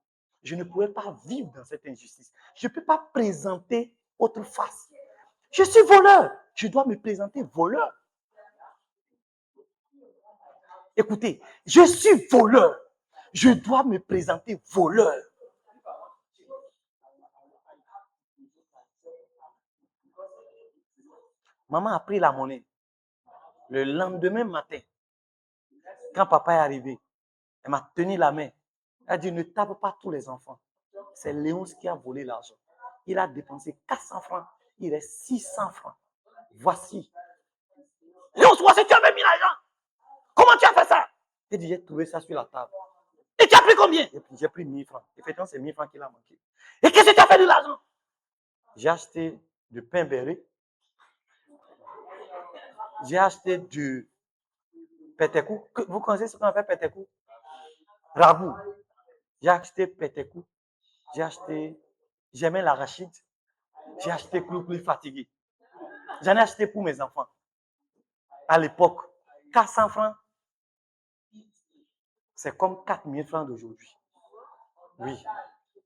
[SPEAKER 1] je ne pouvais pas vivre dans cette injustice. Je ne peux pas présenter autre face. Je suis voleur. Je dois me présenter voleur. Écoutez, je suis voleur. Je dois me présenter voleur. Maman a pris la monnaie. Le lendemain matin, quand papa est arrivé, elle m'a tenu la main. Elle a dit, ne tape pas tous les enfants. C'est Léonce qui a volé l'argent. Il a dépensé 400 francs. Il reste 600 francs. Voici. Léonce, voici, tu avais mis l'argent. Comment tu as fait ça? Elle dit, j'ai trouvé ça sur la table. Et tu as pris combien? Et puis j'ai pris 1000 francs. Effectivement, c'est 1000 francs qu'il a manqué. Et qu'est-ce que tu as fait de l'argent? J'ai acheté du pain beurré. J'ai acheté du pétékou. Vous connaissez ce qu'on appelle pétékou? Rabou. J'ai acheté pétékou. J'ai mis l'arachide. J'ai acheté clou-clou fatigué. J'en ai acheté pour mes enfants. À l'époque, 400 francs, c'est comme 4000 francs d'aujourd'hui. Oui,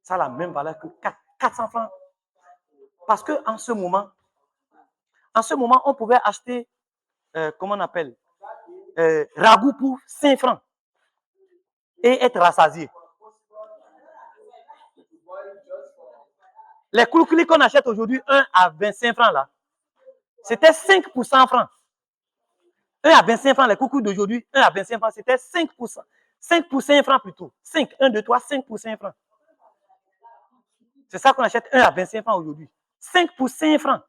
[SPEAKER 1] ça a la même valeur que 400 francs. Parce qu'en ce moment, on pouvait acheter, comment on appelle, ragoût pour 5 francs. et être rassasié. Les coucoulis qu'on achète aujourd'hui, 1 à 25 francs là, c'était 5 pour 100 francs. 1 à 25 francs, les coucoulis d'aujourd'hui, 1 à 25 francs, c'était 5 pour 100. 5 pour 5 francs plutôt. 5, 1, 2, 3, 5 pour 5 francs. C'est ça qu'on achète 1 à 25 francs aujourd'hui. 5 pour 5 francs.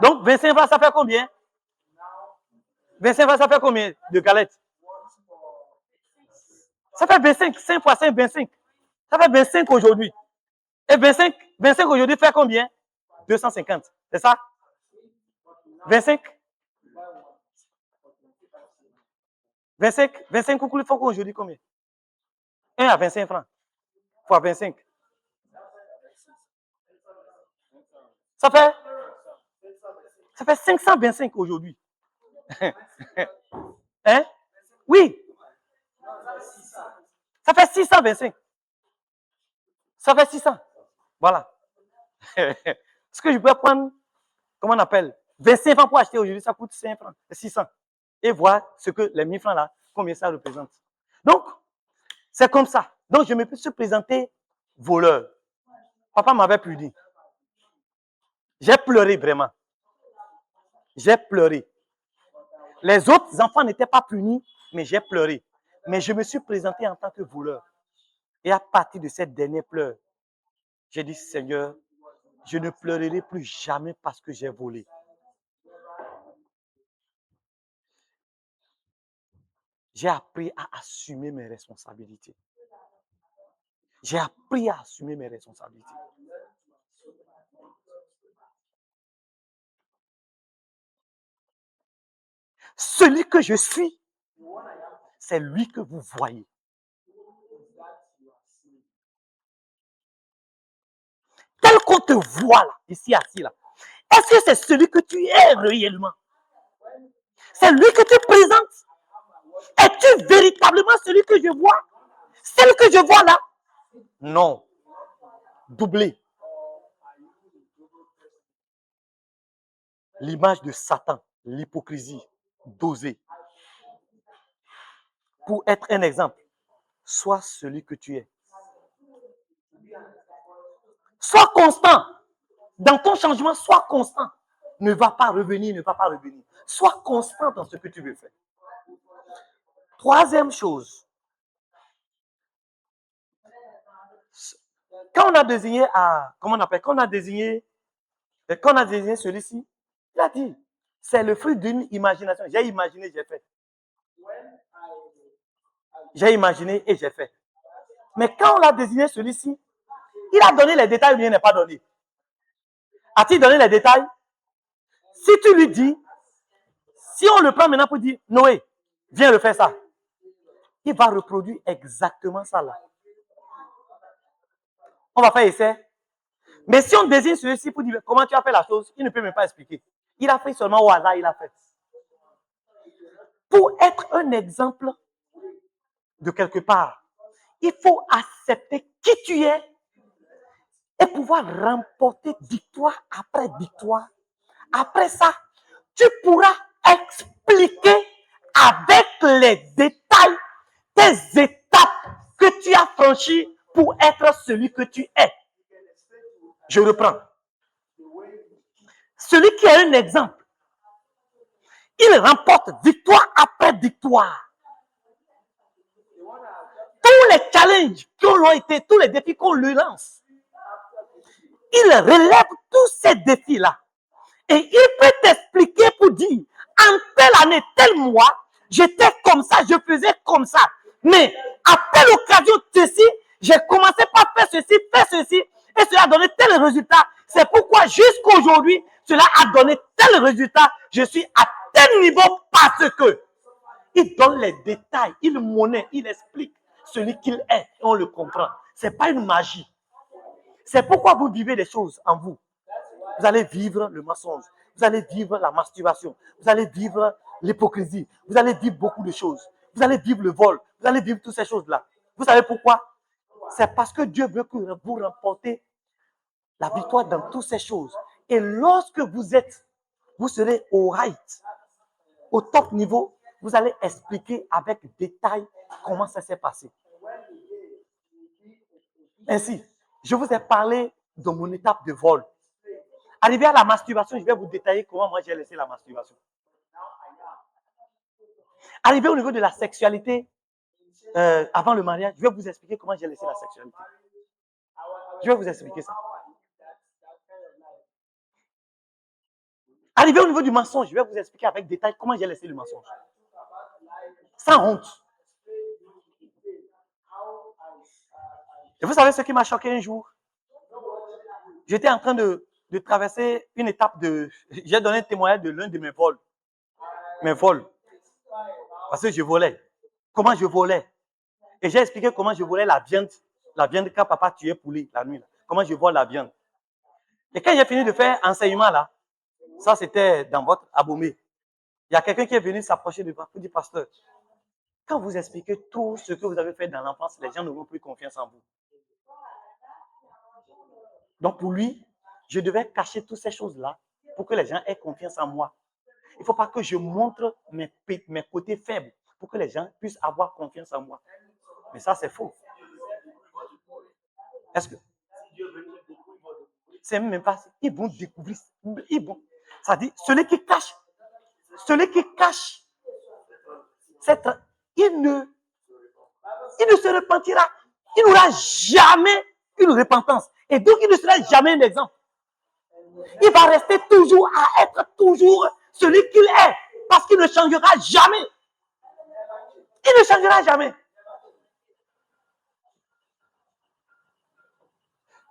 [SPEAKER 1] Donc 25 francs, ça fait combien? 25 francs, ça fait combien de galettes? Ça fait 25. 5 fois 5, 25. Ça fait 25 aujourd'hui. Et 25 aujourd'hui fait combien? 250. C'est ça? 25 coucoulis font aujourd'hui combien? 1 à 25 francs. Fois 25. Ça fait 525 aujourd'hui. Hein? Oui. Ça fait 625. Ça fait 600. Voilà. Ce que je peux prendre, comment on appelle? 25 francs pour acheter aujourd'hui, ça coûte 5 francs, 600. Et voir ce que les 1000 francs là, combien ça représente. Donc, c'est comme ça. Donc, je me suis présenté voleur. Papa m'avait puni. J'ai pleuré vraiment. J'ai pleuré. Les autres enfants n'étaient pas punis, mais j'ai pleuré. Mais je me suis présenté en tant que voleur. Et à partir de cette dernière pleure, j'ai dit, Seigneur, je ne pleurerai plus jamais parce que j'ai volé. J'ai appris à assumer mes responsabilités. J'ai appris à assumer mes responsabilités. Celui que je suis, c'est lui que vous voyez. Tel qu'on te voit là, ici assis là, est-ce que c'est celui que tu es réellement? C'est lui que tu présentes? Es-tu véritablement celui que je vois? Celle que je vois là? Non. Doublé. L'image de Satan, l'hypocrisie, dosée. Pour être un exemple, sois celui que tu es. Sois constant. Dans ton changement, sois constant. Ne va pas revenir, ne va pas revenir. Sois constant dans ce que tu veux faire. Troisième chose. Quand on a désigné comment on appelle, quand on a désigné celui-ci, il a dit, c'est le fruit d'une imagination. J'ai imaginé, j'ai fait. J'ai imaginé et j'ai fait. Mais quand on a désigné celui-ci, il a donné les détails ou bien il n'a pas donné. A-t-il donné les détails? Si tu lui dis, si on le prend maintenant pour dire, Noé, viens refaire ça, il va reproduire exactement ça là. On va faire essai. Mais si on désigne celui-ci pour dire comment tu as fait la chose, il ne peut même pas expliquer. Il a fait seulement au hasard, il a fait. Pour être un exemple de quelque part, il faut accepter qui tu es et pouvoir remporter victoire après victoire. Après ça, tu pourras expliquer avec les détails tes étapes que tu as franchies pour être celui que tu es. Je reprends. Celui qui est un exemple, il remporte victoire après victoire. Tous les challenges qui ont été, tous les défis qu'on lui lance, il relève tous ces défis-là. Et il peut t'expliquer pour dire, en telle année, tel mois, j'étais comme ça, je faisais comme ça. Mais à telle occasion, ceci, j'ai commencé par faire ceci, et cela a donné tel résultat. C'est pourquoi jusqu'à aujourd'hui, cela a donné tel résultat. Je suis à tel niveau parce que il donne les détails, il monnaie, il explique celui qu'il est. Et on le comprend. Ce n'est pas une magie. C'est pourquoi vous vivez des choses en vous. Vous allez vivre le mensonge. Vous allez vivre la masturbation. Vous allez vivre l'hypocrisie. Vous allez vivre beaucoup de choses. Vous allez vivre le vol. Vous allez vivre toutes ces choses-là. Vous savez pourquoi? C'est parce que Dieu veut que vous remportez la victoire dans toutes ces choses. Et lorsque vous serez au height, au top niveau, vous allez expliquer avec détail comment ça s'est passé. Ainsi, je vous ai parlé de mon étape de vol. Arrivé à la masturbation, je vais vous détailler comment moi j'ai laissé la masturbation. Arrivé au niveau de la sexualité, avant le mariage, je vais vous expliquer comment j'ai laissé la sexualité. Je vais vous expliquer ça. Arrivé au niveau du mensonge, je vais vous expliquer avec détail comment j'ai laissé le mensonge. Sans honte. Et vous savez ce qui m'a choqué un jour? J'étais en train de traverser une étape de... J'ai donné un témoignage de l'un de mes vols. Mes vols. Parce que je volais. Comment je volais. Et j'ai expliqué comment je volais la viande quand papa tuait poulet la nuit. Là. Comment je vole la viande. Et quand j'ai fini de faire enseignement là, ça c'était dans votre abomé. Il y a quelqu'un qui est venu s'approcher de moi pour dire, pasteur, quand vous expliquez tout ce que vous avez fait dans l'enfance, les gens n'auront plus confiance en vous. Donc pour lui, je devais cacher toutes ces choses-là pour que les gens aient confiance en moi. Il ne faut pas que je montre mes côtés faibles pour que les gens puissent avoir confiance en moi. Mais ça, c'est faux. Est-ce que c'est même pas... Ils vont découvrir... Ça dit, celui qui cache, il ne se repentira. Il n'aura jamais une repentance. Et donc, il ne sera jamais un exemple. Il va rester toujours à être toujours celui qu'il est. Parce qu'il ne changera jamais. Il ne changera jamais.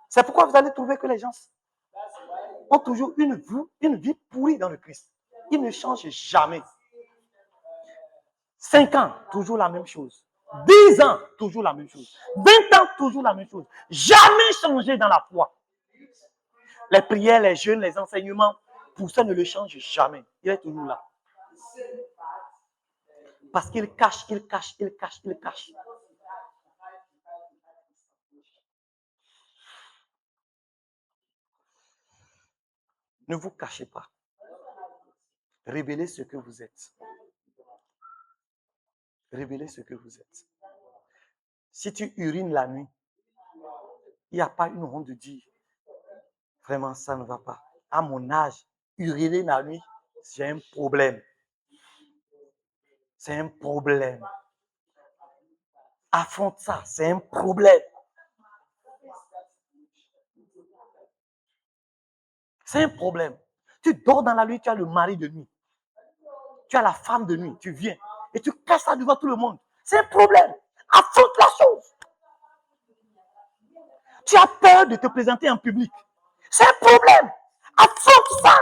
[SPEAKER 1] C'est pourquoi vous allez trouver que les gens ont toujours une vie pourrie dans le Christ. Ils ne changent jamais. 5 ans, toujours la même chose. 10 ans, toujours la même chose. 20 ans, toujours la même chose. Jamais changer dans la foi. Les prières, les jeûnes, les enseignements, pour ça ne le change jamais. Il est toujours là. Parce qu'il cache. Ne vous cachez pas. Révélez ce que vous êtes. Révélez ce que vous êtes. Si tu urines la nuit, il n'y a pas une honte de dire, vraiment, ça ne va pas. À mon âge, uriner la nuit, c'est un problème. C'est un problème. Affronte ça, c'est un problème. C'est un problème. Tu dors dans la nuit, tu as le mari de nuit. Tu as la femme de nuit, tu viens. Et tu casses ça devant tout le monde. C'est un problème. Affronte la chose. Tu as peur de te présenter en public. C'est un problème. Affronte ça.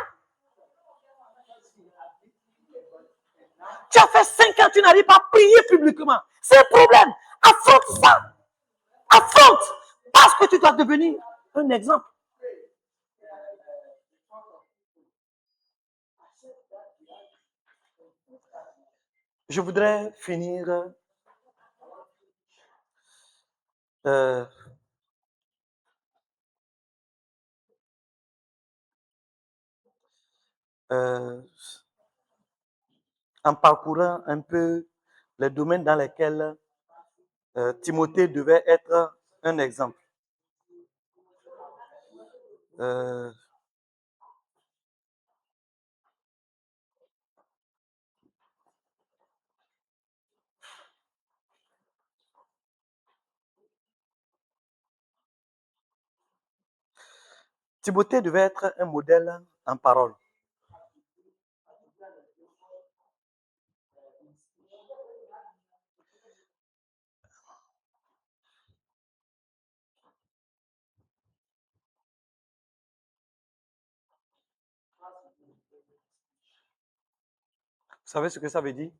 [SPEAKER 1] Tu as fait 5 ans, tu n'arrives pas à prier publiquement. C'est un problème. Affronte ça. Affronte. Parce que tu dois devenir un exemple. Je voudrais finir en parcourant un peu les domaines dans lesquels Timothée devait être un exemple. Timothée devait être un modèle en parole. Vous savez ce que ça veut dire?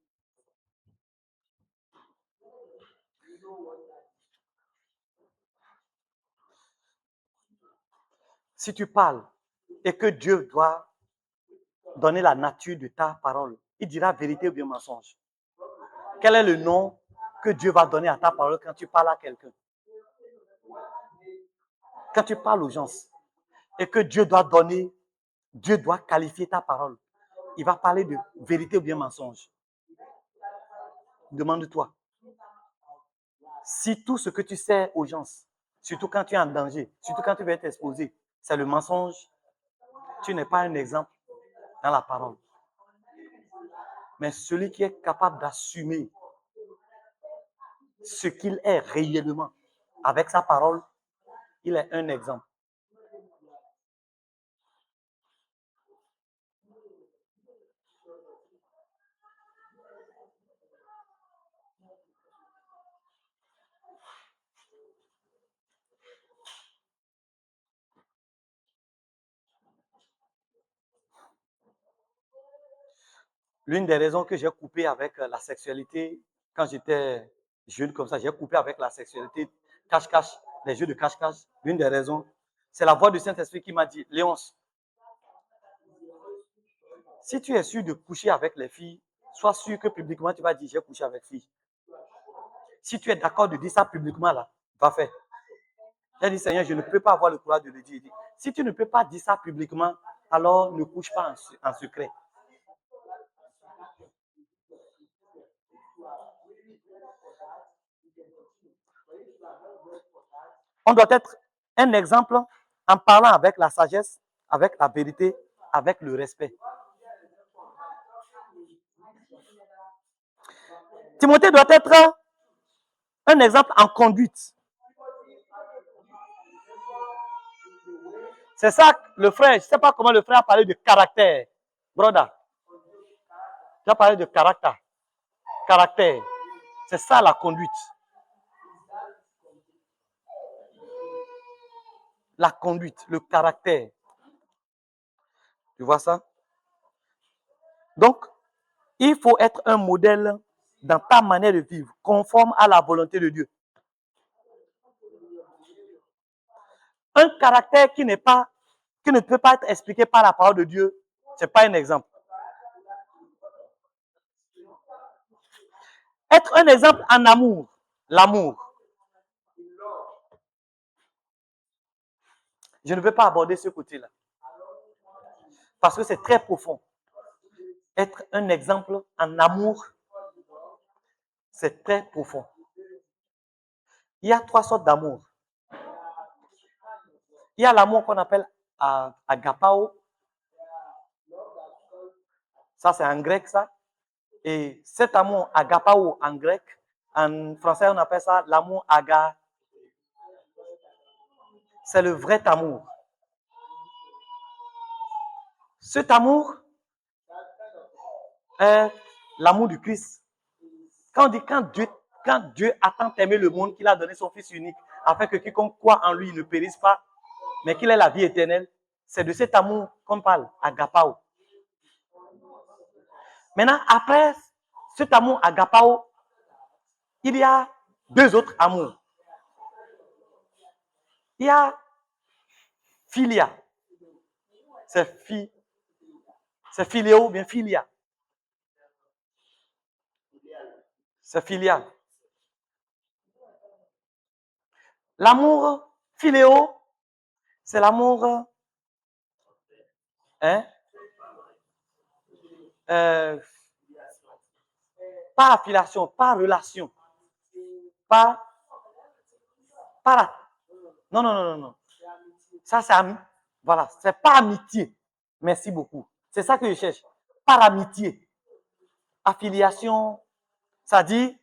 [SPEAKER 1] Si tu parles et que Dieu doit donner la nature de ta parole, il dira vérité ou bien mensonge. Quel est le nom que Dieu va donner à ta parole quand tu parles à quelqu'un? Quand tu parles aux gens et que Dieu doit qualifier ta parole, il va parler de vérité ou bien mensonge. demande-toi. Si tout ce que tu sais aux gens, surtout quand tu es en danger, surtout quand tu vas être exposé, c'est le mensonge, tu n'es pas un exemple dans la parole. Mais celui qui est capable d'assumer ce qu'il est réellement avec sa parole, il est un exemple. L'une des raisons que j'ai coupé avec la sexualité, quand j'étais jeune comme ça, j'ai coupé avec la sexualité, cache-cache, les jeux de cache-cache. L'une des raisons, c'est la voix du Saint-Esprit qui m'a dit, Léonce, si tu es sûr de coucher avec les filles, sois sûr que publiquement tu vas dire, j'ai couché avec filles. Si tu es d'accord de dire ça publiquement, là, va faire. J'ai dit, Seigneur, je ne peux pas avoir le courage de le dire. Si tu ne peux pas dire ça publiquement, alors ne couche pas en secret. On doit être un exemple en parlant avec la sagesse, avec la vérité, avec le respect. Timothée doit être un exemple en conduite. C'est ça, le frère, je ne sais pas comment le frère a parlé de caractère. Brother, tu as parlé de caractère. Caractère. C'est ça la conduite. La conduite, le caractère. Tu vois ça? Donc, il faut être un modèle dans ta manière de vivre, conforme à la volonté de Dieu. Un caractère qui ne peut pas être expliqué par la parole de Dieu, ce n'est pas un exemple. Être un exemple en amour, l'amour. Je ne veux pas aborder ce côté-là. Parce que c'est très profond. Être un exemple en amour, c'est très profond. Il y a 3 sortes d'amour. Il y a l'amour qu'on appelle agapao. Ça, c'est en grec, ça. Et cet amour agapao en grec, en français, on appelle ça l'amour aga. C'est le vrai amour. Cet amour est l'amour du Christ. Quand on dit quand Dieu a tant aimé le monde qu'il a donné son Fils unique, afin que quiconque croit en lui ne périsse pas, mais qu'il ait la vie éternelle, c'est de cet amour qu'on parle, agapao. Maintenant, après cet amour agapao, il y a 2 autres amours. Il y a philia. C'est philéo ou bien philia. C'est filial. L'amour philéo, c'est l'amour pas affiliation, pas relation, non. Ça, c'est voilà, c'est pas amitié. Merci beaucoup. C'est ça que je cherche. Par amitié. Affiliation, ça dit,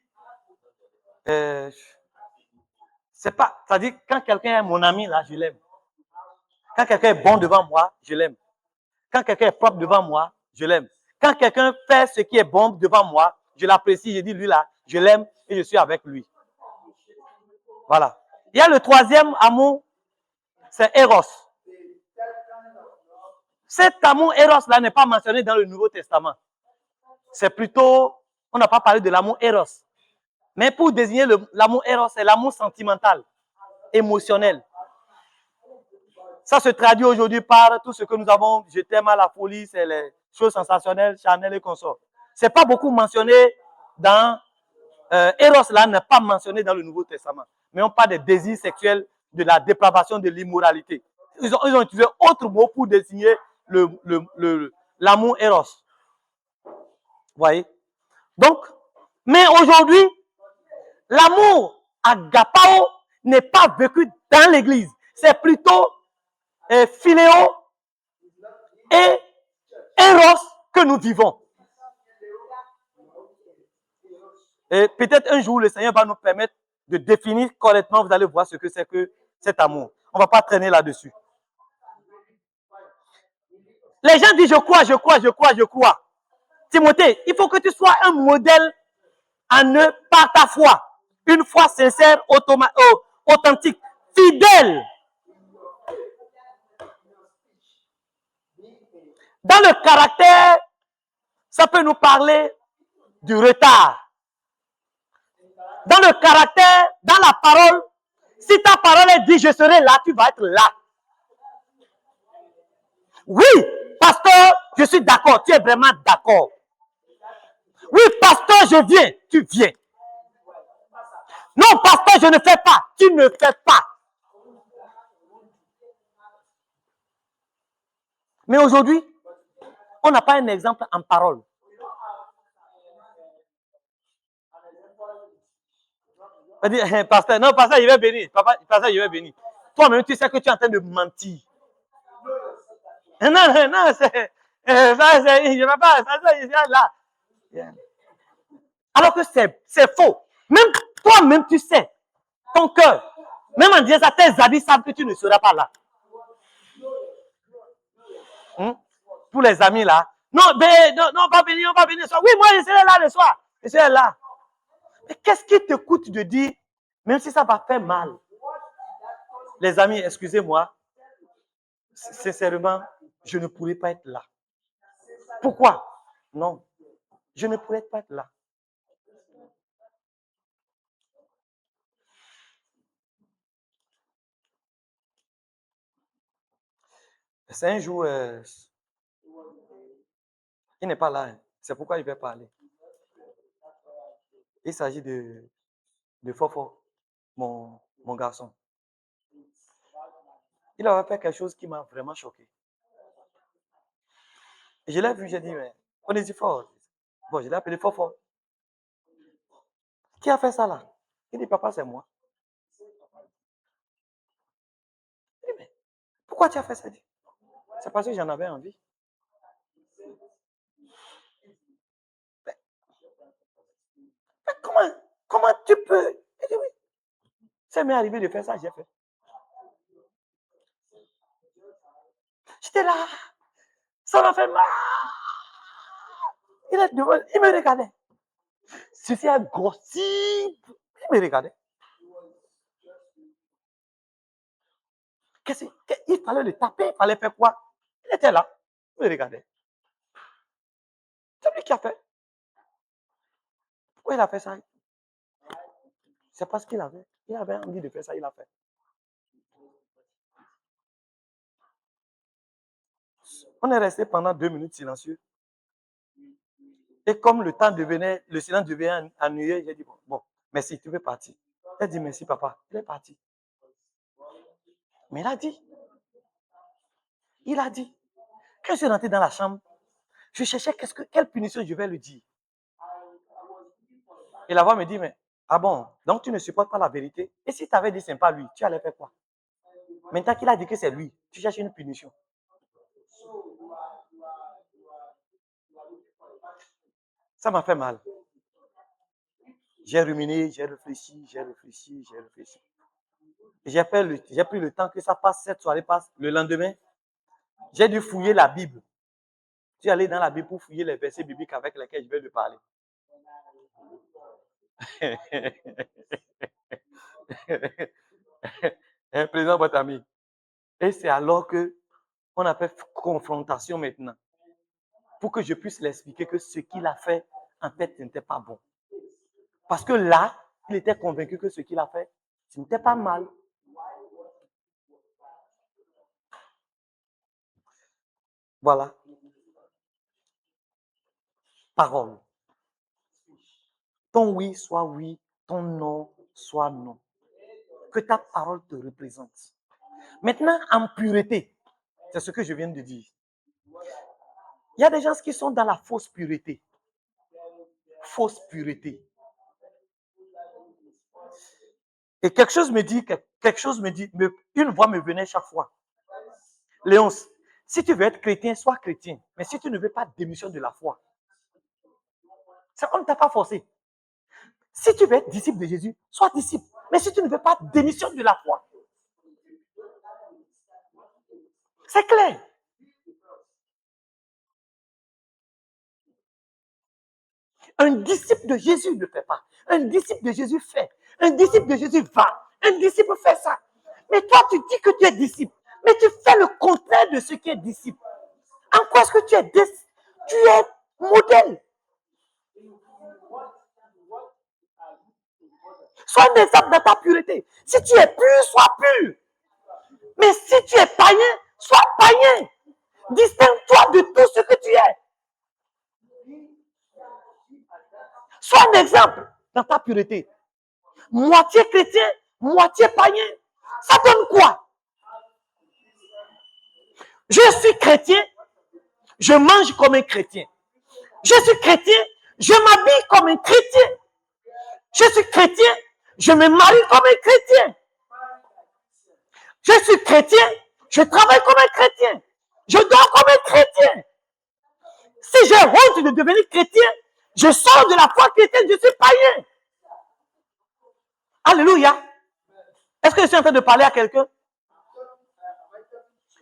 [SPEAKER 1] c'est pas, ça dit, quand quelqu'un est mon ami, là, je l'aime. Quand quelqu'un est bon devant moi, je l'aime. Quand quelqu'un est propre devant moi, je l'aime. Quand quelqu'un fait ce qui est bon devant moi, je l'apprécie, je dis, lui là, je l'aime et je suis avec lui. Voilà. Il y a le 3e amour, c'est Eros. Cet amour Eros là n'est pas mentionné dans le Nouveau Testament. C'est plutôt, on n'a pas parlé de l'amour Eros. Mais pour désigner l'amour Eros, c'est l'amour sentimental, émotionnel. Ça se traduit aujourd'hui par tout ce que nous avons, je t'aime à la folie, c'est les choses sensationnelles, Chanel et consorts. Ce n'est pas beaucoup mentionné dans... Eros là n'est pas mentionné dans le Nouveau Testament. Mais on parle des désirs sexuels, de la dépravation, de l'immoralité. Ils ont utilisé autre mot pour désigner l'amour Eros. Vous voyez? Donc, Mais aujourd'hui, l'amour agapao n'est pas vécu dans l'église. C'est plutôt philéo et Eros que nous vivons. Et peut-être un jour, le Seigneur va nous permettre de définir correctement. Vous allez voir ce que c'est que cet amour. On ne va pas traîner là-dessus. Les gens disent, je crois. Timothée, il faut que tu sois un modèle en eux par ta foi. Une foi sincère, authentique, fidèle. Dans le caractère, ça peut nous parler du retard. Dans le caractère, dans la parole, si ta parole est dit, je serai là, tu vas être là. Oui, pasteur, je suis d'accord, tu es vraiment d'accord. Oui, pasteur, je viens, tu viens. Non, pasteur, je ne fais pas, tu ne fais pas. Mais aujourd'hui, on n'a pas un exemple en parole. On dit, pasteur, non, pasteur, il va bénir. Papa, pasteur, il va bénir. Toi-même, tu sais que tu es en train de mentir. Non, c'est. Je ne vais pas, ça, là. Alors que c'est faux. Même toi-même, tu sais. Ton cœur. Même en disant ça, tes amis savent que tu ne seras pas là. Pour les amis là. Non, non, pas bénir, on va bénir le soir. Oui, moi, je serai là le soir. Je serai là. Mais qu'est-ce qui te coûte de dire, même si ça va faire mal? Les amis, excusez-moi. Sincèrement, je ne pourrais pas être là. Pourquoi? Non, je ne pourrais pas être là. C'est un jour, il n'est pas là. Hein. C'est pourquoi il ne veut pas aller. Il s'agit de Fofo, mon garçon. Il avait fait quelque chose qui m'a vraiment choqué. Et je l'ai vu, j'ai dit, mais on est fort. Bon, je l'ai appelé Fofo. Qui a fait ça là? Il dit, papa, c'est moi. Il dit, mais pourquoi tu as fait ça? C'est parce que j'en avais envie. Mais comment tu peux? Il dit, oui. Ça m'est arrivé de faire ça, j'ai fait. J'étais là. Ça m'a fait mal. Il me regardait. Ceci est grossi. Il me regardait. Il fallait le taper, il fallait faire quoi? Il était là. Il me regardait. C'est lui qui a fait. Pourquoi il a fait ça? C'est parce qu'il avait envie de faire ça, il a fait. On est resté pendant 2 minutes silencieux. Et comme le silence devenait ennuyeux, j'ai dit, bon, merci, tu peux partir. Il a dit, merci papa. Il est parti. Mais il a dit, quand je suis rentré dans la chambre, je cherchais quelle punition je vais lui dire. Et la voix me dit, mais, ah bon, donc tu ne supportes pas la vérité? Et si tu avais dit, c'est pas lui, tu allais faire quoi? Maintenant qu'il a dit que c'est lui, tu cherches une punition. Ça m'a fait mal. J'ai ruminé, j'ai réfléchi. J'ai pris le temps que ça passe, cette soirée passe. Le lendemain, j'ai dû fouiller la Bible. Je suis allé dans la Bible pour fouiller les versets bibliques avec lesquels je vais lui parler. Présent votre ami. Et c'est alors que on a fait confrontation maintenant. Pour que je puisse l'expliquer que ce qu'il a fait, en fait, ce n'était pas bon. Parce que là, il était convaincu que ce qu'il a fait, ce n'était pas mal. Voilà. Parole. Ton oui soit oui, ton non soit non. Que ta parole te représente. Maintenant, en pureté, c'est ce que je viens de dire. Il y a des gens qui sont dans la fausse pureté. Fausse pureté. Et quelque chose me dit, une voix me venait chaque fois. Léonce, si tu veux être chrétien, sois chrétien. Mais si tu ne veux pas démission de la foi, on ne t'a pas forcé. Si tu veux être disciple de Jésus, sois disciple. Mais si tu ne veux pas démission de la foi, c'est clair. Un disciple de Jésus ne fait pas. Un disciple de Jésus fait. Un disciple de Jésus va. Un disciple fait ça. Mais toi, tu dis que tu es disciple. Mais tu fais le contraire de ce qui est disciple. En quoi est-ce que tu es modèle? Sois un exemple dans ta pureté. Si tu es pur, sois pur. Mais si tu es païen, sois païen. Distingue-toi de tout ce que tu es. Sois un exemple dans ta pureté. Moitié chrétien, moitié païen. Ça donne quoi? Je suis chrétien, je mange comme un chrétien. Je suis chrétien, je m'habille comme un chrétien. Je suis chrétien, je me marie comme un chrétien. Je suis chrétien, je travaille comme un chrétien. Je dors comme un chrétien. Si j'ai honte de devenir chrétien, je sors de la foi chrétienne, je suis païen. Alléluia. Est-ce que je suis en train de parler à quelqu'un?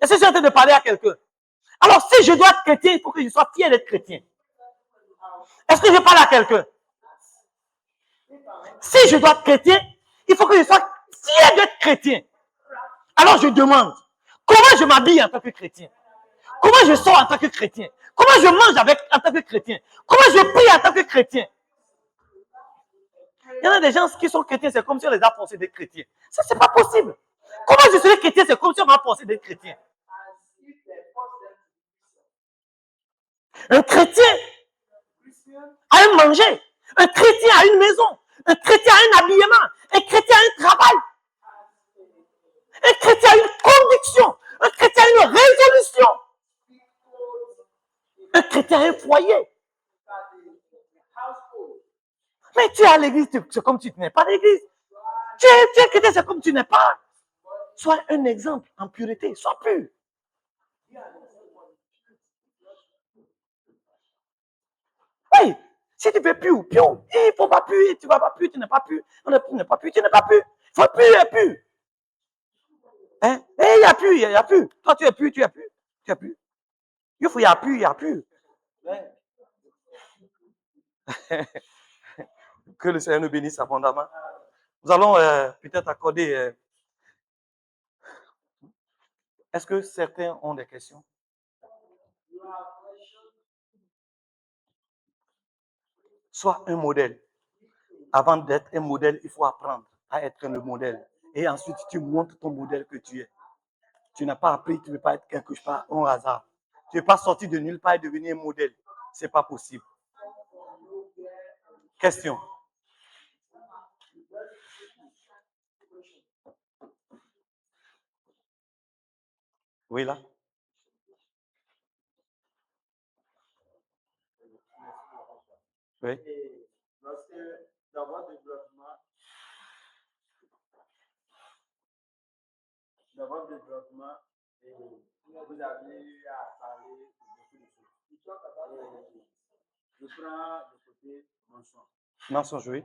[SPEAKER 1] Est-ce que je suis en train de parler à quelqu'un? Alors, si je dois être chrétien, il faut que je sois fier d'être chrétien. Est-ce que je parle à quelqu'un? Si je dois être chrétien, il faut que je sois fier d'être chrétien. Alors, je demande, comment je m'habille en tant que chrétien? Comment je sors en tant que chrétien? Comment je mange en tant que chrétien? Comment je prie en tant que chrétien? Il y en a des gens qui sont chrétiens, c'est comme si on les a forcés d'être chrétiens. Ça, c'est pas possible. Comment je serai chrétien, c'est comme si on m'a forcé d'être chrétien. Un chrétien a un manger. Un chrétien a une maison. Un chrétien a un habillement. Un chrétien a un travail. Un chrétien a une conviction. Un chrétien a une résolution. Un chrétien a un foyer. Mais tu es à l'église, c'est comme si tu n'es pas à l'église. Tu es chrétien, c'est comme si tu n'es pas. Sois un exemple en pureté. Sois pur. Oui, si tu fais pur, il ne faut pas pur, tu ne vas pas pur, tu n'es pas pur. On n'est pas pur, tu n'es pas pur. Il faut pur et pur. Hein? Et il y a pur, il y a pur. Toi, tu es pur, tu es pur. Tu es pur. Il faut, il y a pur, il y a pur. Que le Seigneur nous bénisse abondamment. Nous allons peut-être accorder. Est-ce que certains ont des questions? Sois un modèle. Avant d'être un modèle, il faut apprendre à être le modèle. Et ensuite, tu montres ton modèle que tu es. Tu n'as pas appris, tu ne veux pas être quelque chose par un hasard. Tu ne veux pas sortir de nulle part et devenir un modèle. Ce n'est pas possible. Question. Oui, là. Oui.
[SPEAKER 3] Et lorsque dans votre développement, vous avez eu à parler de beaucoup de choses. Je prends le côté mensonge.
[SPEAKER 1] Mensonge, oui.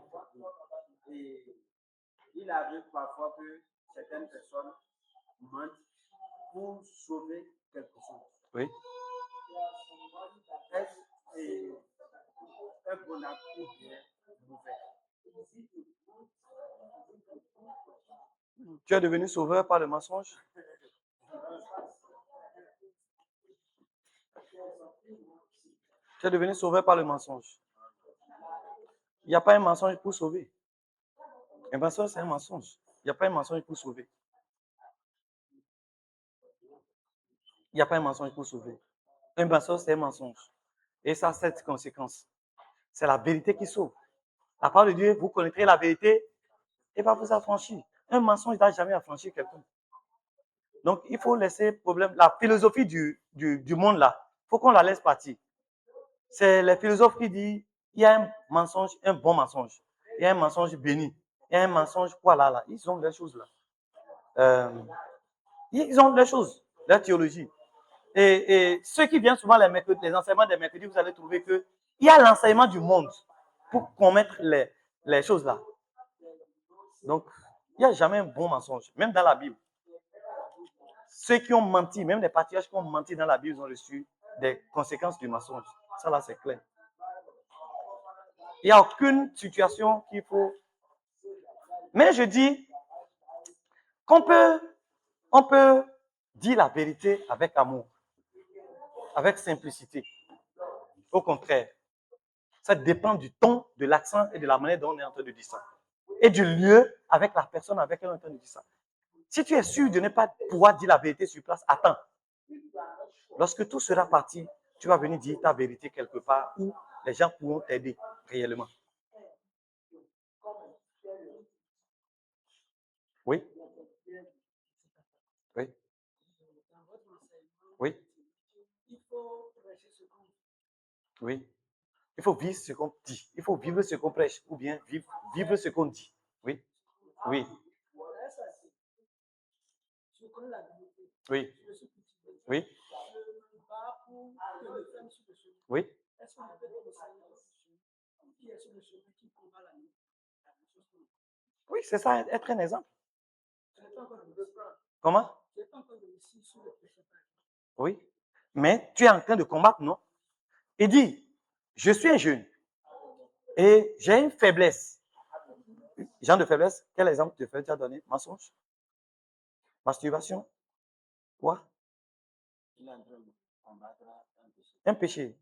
[SPEAKER 3] Et il arrive parfois que certaines personnes mentent pour sauver quelque chose.
[SPEAKER 1] Oui.
[SPEAKER 3] Est-ce un bon acte ou bien mauvais?
[SPEAKER 1] Tu es devenu sauveur par le mensonge? Tu es devenu sauveur par le mensonge. Il n'y a pas un mensonge pour sauver. Un mensonge, c'est un mensonge. Il n'y a pas un mensonge pour sauver. Il n'y a pas un mensonge pour sauver. Un mensonge, c'est un mensonge. Et ça a cette conséquence. C'est la vérité qui sauve. La parole de Dieu, vous connaîtrez la vérité et va vous affranchir. Un mensonge n'a jamais affranchi quelqu'un. Donc, il faut laisser problème. La philosophie du monde là, il faut qu'on la laisse partir. C'est les philosophes qui disent il y a un mensonge, un bon mensonge. Il y a un mensonge béni et un mensonge, voilà, là. Ils ont des choses là. Ils ont des choses, la théologie. Et ceux qui viennent souvent les enseignements des mercredis, vous allez trouver qu'il y a l'enseignement du monde pour commettre les choses là. Donc, il n'y a jamais un bon mensonge, même dans la Bible. Ceux qui ont menti, même les patriarches qui ont menti dans la Bible, ils ont reçu des conséquences du mensonge. Ça là, c'est clair. Il n'y a aucune situation qu'il faut... Mais je dis qu'on peut dire la vérité avec amour, avec simplicité. Au contraire, ça dépend du ton, de l'accent et de la manière dont on est en train de dire ça. Et du lieu avec la personne avec laquelle on est en train de dire ça. Si tu es sûr de ne pas pouvoir dire la vérité sur place, attends. Lorsque tout sera parti, tu vas venir dire ta vérité quelque part où les gens pourront t'aider réellement. Oui? Oui? Oui? Oui? Il faut vivre ce qu'on dit. Il faut vivre ce qu'on prêche ou bien vivre ce qu'on dit. Oui? Oui? Oui? Oui? Oui? Oui, c'est ça, être un exemple. Comment? Oui. Mais tu es en train de combattre, non? Il dit, je suis un jeune et j'ai une faiblesse. Genre de faiblesse, quel exemple de faiblesse tu as donné? Mensonge? Masturbation? Quoi? Un péché.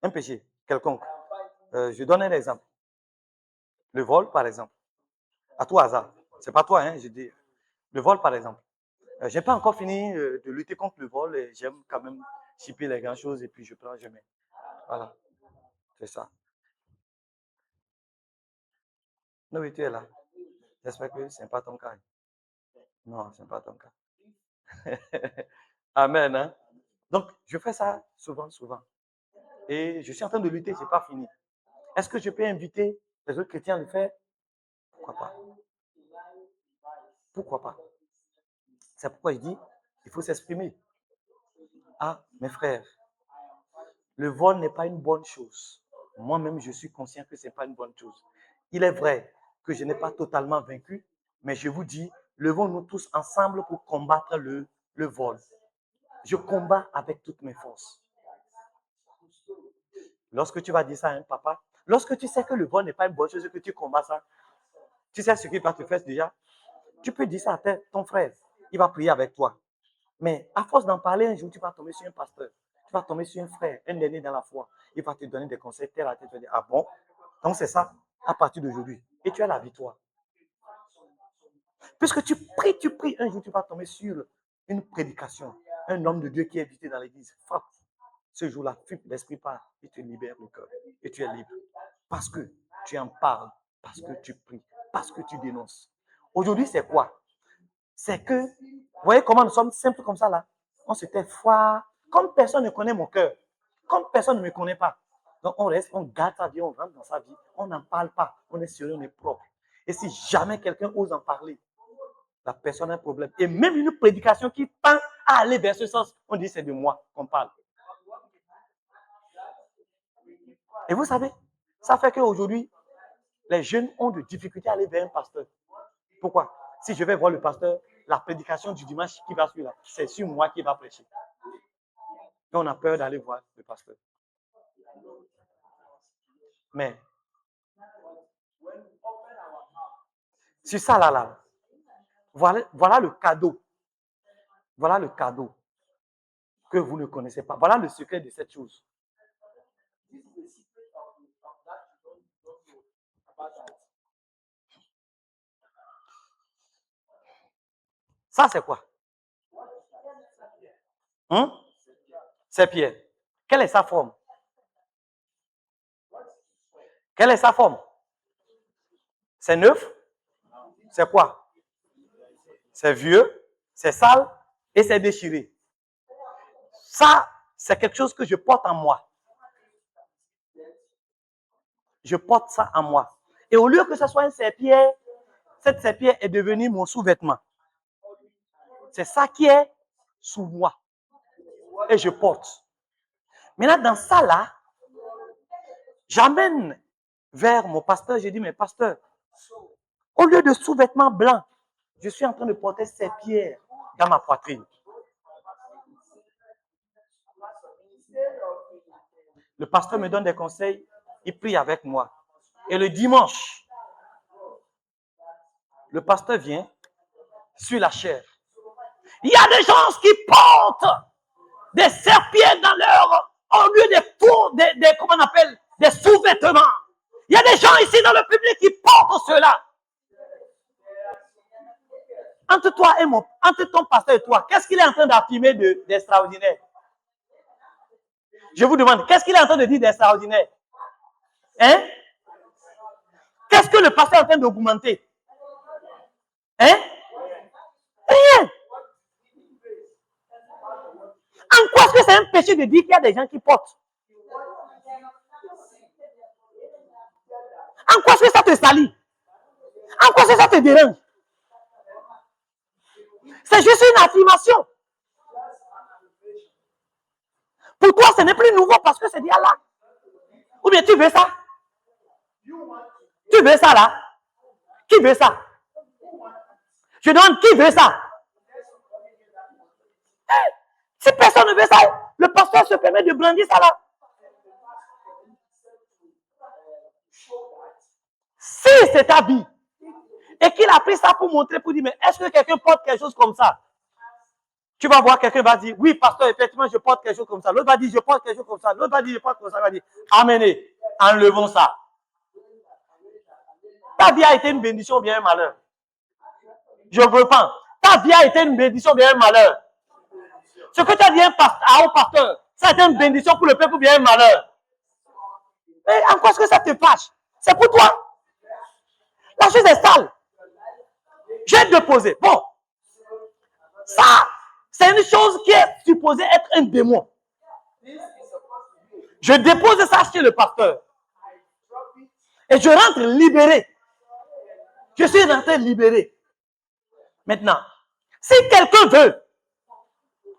[SPEAKER 1] Un péché quelconque. Je donne un exemple. Le vol, par exemple. À tout hasard. C'est pas toi, hein, je dis. Le vol, par exemple. Je n'ai pas encore fini de lutter contre le vol et j'aime quand même chipper les grandes choses et puis je prends, je mets. Voilà. C'est ça. Non, oui, tu es là. J'espère que ce n'est pas ton cas. Non, ce n'est pas ton cas. Amen. Hein? Donc, je fais ça souvent, souvent. Et je suis en train de lutter, ce n'est pas fini. Est-ce que je peux inviter les autres chrétiens à le faire? Pourquoi pas? Pourquoi pas? C'est pourquoi je dis, il faut s'exprimer. Ah, mes frères, le vol n'est pas une bonne chose. Moi-même, je suis conscient que ce n'est pas une bonne chose. Il est vrai que je n'ai pas totalement vaincu, mais je vous dis, levons-nous tous ensemble pour combattre le vol. Je combats avec toutes mes forces. Lorsque tu vas dire ça à un papa, lorsque tu sais que le vol n'est pas une bonne chose et que tu combats ça, tu sais ce qu'il va te faire déjà? Tu peux dire ça à ton frère. Il va prier avec toi. Mais à force d'en parler, un jour, tu vas tomber sur un pasteur. Tu vas tomber sur un frère, un aîné dans la foi. Il va te donner des conseils tel à tel. Tu vas dire, ah bon? Donc c'est ça, à partir d'aujourd'hui. Et tu as la victoire. Puisque tu pries, un jour, tu vas tomber sur une prédication. Un homme de Dieu qui est invité dans l'église. Frappe. Ce jour-là, l'esprit part. Il te libère le cœur. Et tu es libre. Parce que tu en parles. Parce que tu pries. Parce que tu dénonces. Aujourd'hui, c'est quoi? C'est que, vous voyez comment nous sommes simples comme ça là? On s'était foi. Comme personne ne connaît mon cœur. Comme personne ne me connaît pas. Donc on reste, on garde sa vie, on rentre dans sa vie. On n'en parle pas. On est sérieux, on est propre. Et si jamais quelqu'un ose en parler, la personne a un problème. Et même une prédication qui tend à aller vers ce sens, on dit c'est de moi qu'on parle. Et vous savez, ça fait qu'aujourd'hui, les jeunes ont de difficultés à aller vers un pasteur. Pourquoi? Si je vais voir le pasteur, la prédication du dimanche qui va suivre là, c'est sur moi qui va prêcher. Et on a peur d'aller voir le pasteur. Mais, sur ça là, voilà le cadeau. Voilà le cadeau que vous ne connaissez pas. Voilà le secret de cette chose. Ça, c'est quoi? C'est Pierre. Quelle est sa forme? Quelle est sa forme? C'est neuf? C'est quoi? C'est vieux, c'est sale et c'est déchiré. Ça, c'est quelque chose que je porte en moi. Je porte ça en moi. Et au lieu que ce soit un serpillère cette serpillère est devenue mon sous-vêtement. C'est ça qui est sous moi. Et je porte. Maintenant, dans ça là, j'amène vers mon pasteur, je dis, mais pasteur, au lieu de sous-vêtements blancs, je suis en train de porter ces pierres dans ma poitrine. Le pasteur me donne des conseils, il prie avec moi. Et le dimanche, le pasteur vient sur la chair. Il y a des gens qui portent des serpillères dans leur, au lieu comment on appelle, des sous-vêtements. Il y a des gens ici dans le public qui portent cela. Entre toi et entre ton pasteur et toi, qu'est-ce qu'il est en train d'affirmer d'extraordinaire? Je vous demande, qu'est-ce qu'il est en train de dire d'extraordinaire? Hein? Qu'est-ce que le pasteur est en train d'augmenter? Hein? Rien. En quoi est-ce que c'est un péché de dire qu'il y a des gens qui portent? En quoi est-ce que ça te salit? En quoi est-ce que ça te dérange? C'est juste une affirmation. Pour toi, ce n'est plus nouveau parce que c'est dit là. Ou bien tu veux ça? Tu veux ça là? Qui veut ça? Je demande qui veut ça? Si personne ne veut ça, le pasteur se permet de brandir ça là. Si c'est ta vie et qu'il a pris ça pour montrer, pour dire, mais est-ce que quelqu'un porte quelque chose comme ça? Tu vas voir quelqu'un va dire, oui, pasteur, effectivement, je porte quelque chose comme ça. L'autre va dire, je porte quelque chose comme ça. L'autre va dire, je porte comme ça. Il va dire, amenez, enlevons ça. Ta vie a été une bénédiction ou bien un malheur? Je reprends. Ta vie a été une bénédiction ou bien un malheur? Ce que tu as dit au pasteur, ça a été une bénédiction pour le peuple ou bien un malheur? Mais en quoi est-ce que ça te fâche? C'est pour toi. La chose est sale. J'ai déposé. Bon. Ça, c'est une chose qui est supposée être un démon. Je dépose ça chez le pasteur. Et je rentre libéré. Je suis rentré libéré. Maintenant, si quelqu'un veut,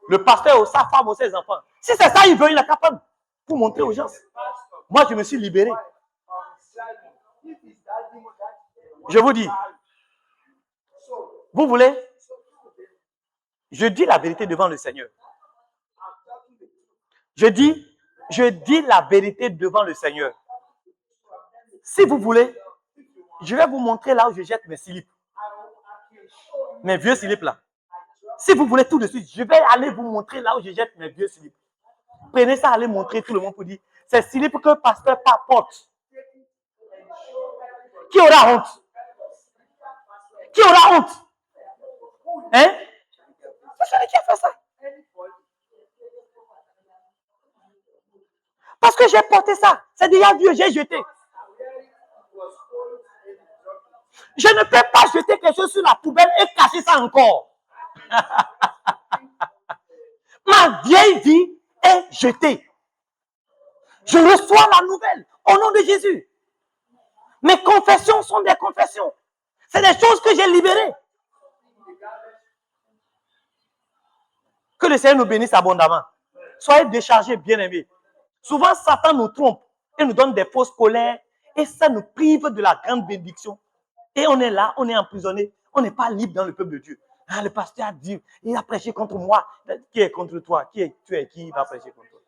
[SPEAKER 1] le pasteur ou sa femme ou ses enfants, si c'est ça, il veut, il est capable pour montrer aux gens. Moi, je me suis libéré. Je vous dis, vous voulez? Je dis la vérité devant le Seigneur. Je dis la vérité devant le Seigneur. Si vous voulez, je vais vous montrer là où je jette mes slips. Mes vieux slips là. Si vous voulez tout de suite, je vais aller vous montrer là où je jette mes vieux slips. Prenez ça, allez montrer tout le monde pour dire, c'est slips que le pasteur porte. Qui aura honte? Qui aura honte? Hein? C'est celui qui a fait ça. Parce que j'ai porté ça. C'est déjà vieux, j'ai jeté. Je ne peux pas jeter quelque chose sur la poubelle et cacher ça encore. Ma vieille vie est jetée. Je reçois la nouvelle au nom de Jésus. Mes confessions sont des confessions. C'est des choses que j'ai libérées. Que le Seigneur nous bénisse abondamment. Soyez déchargés, bien-aimés. Souvent, Satan nous trompe et nous donne des fausses colères et ça nous prive de la grande bénédiction. Et on est là, on est emprisonné, on n'est pas libre dans le peuple de Dieu. Ah, le pasteur a dit, il a prêché contre moi. Qui est contre toi? Tu es qui va prêcher contre toi?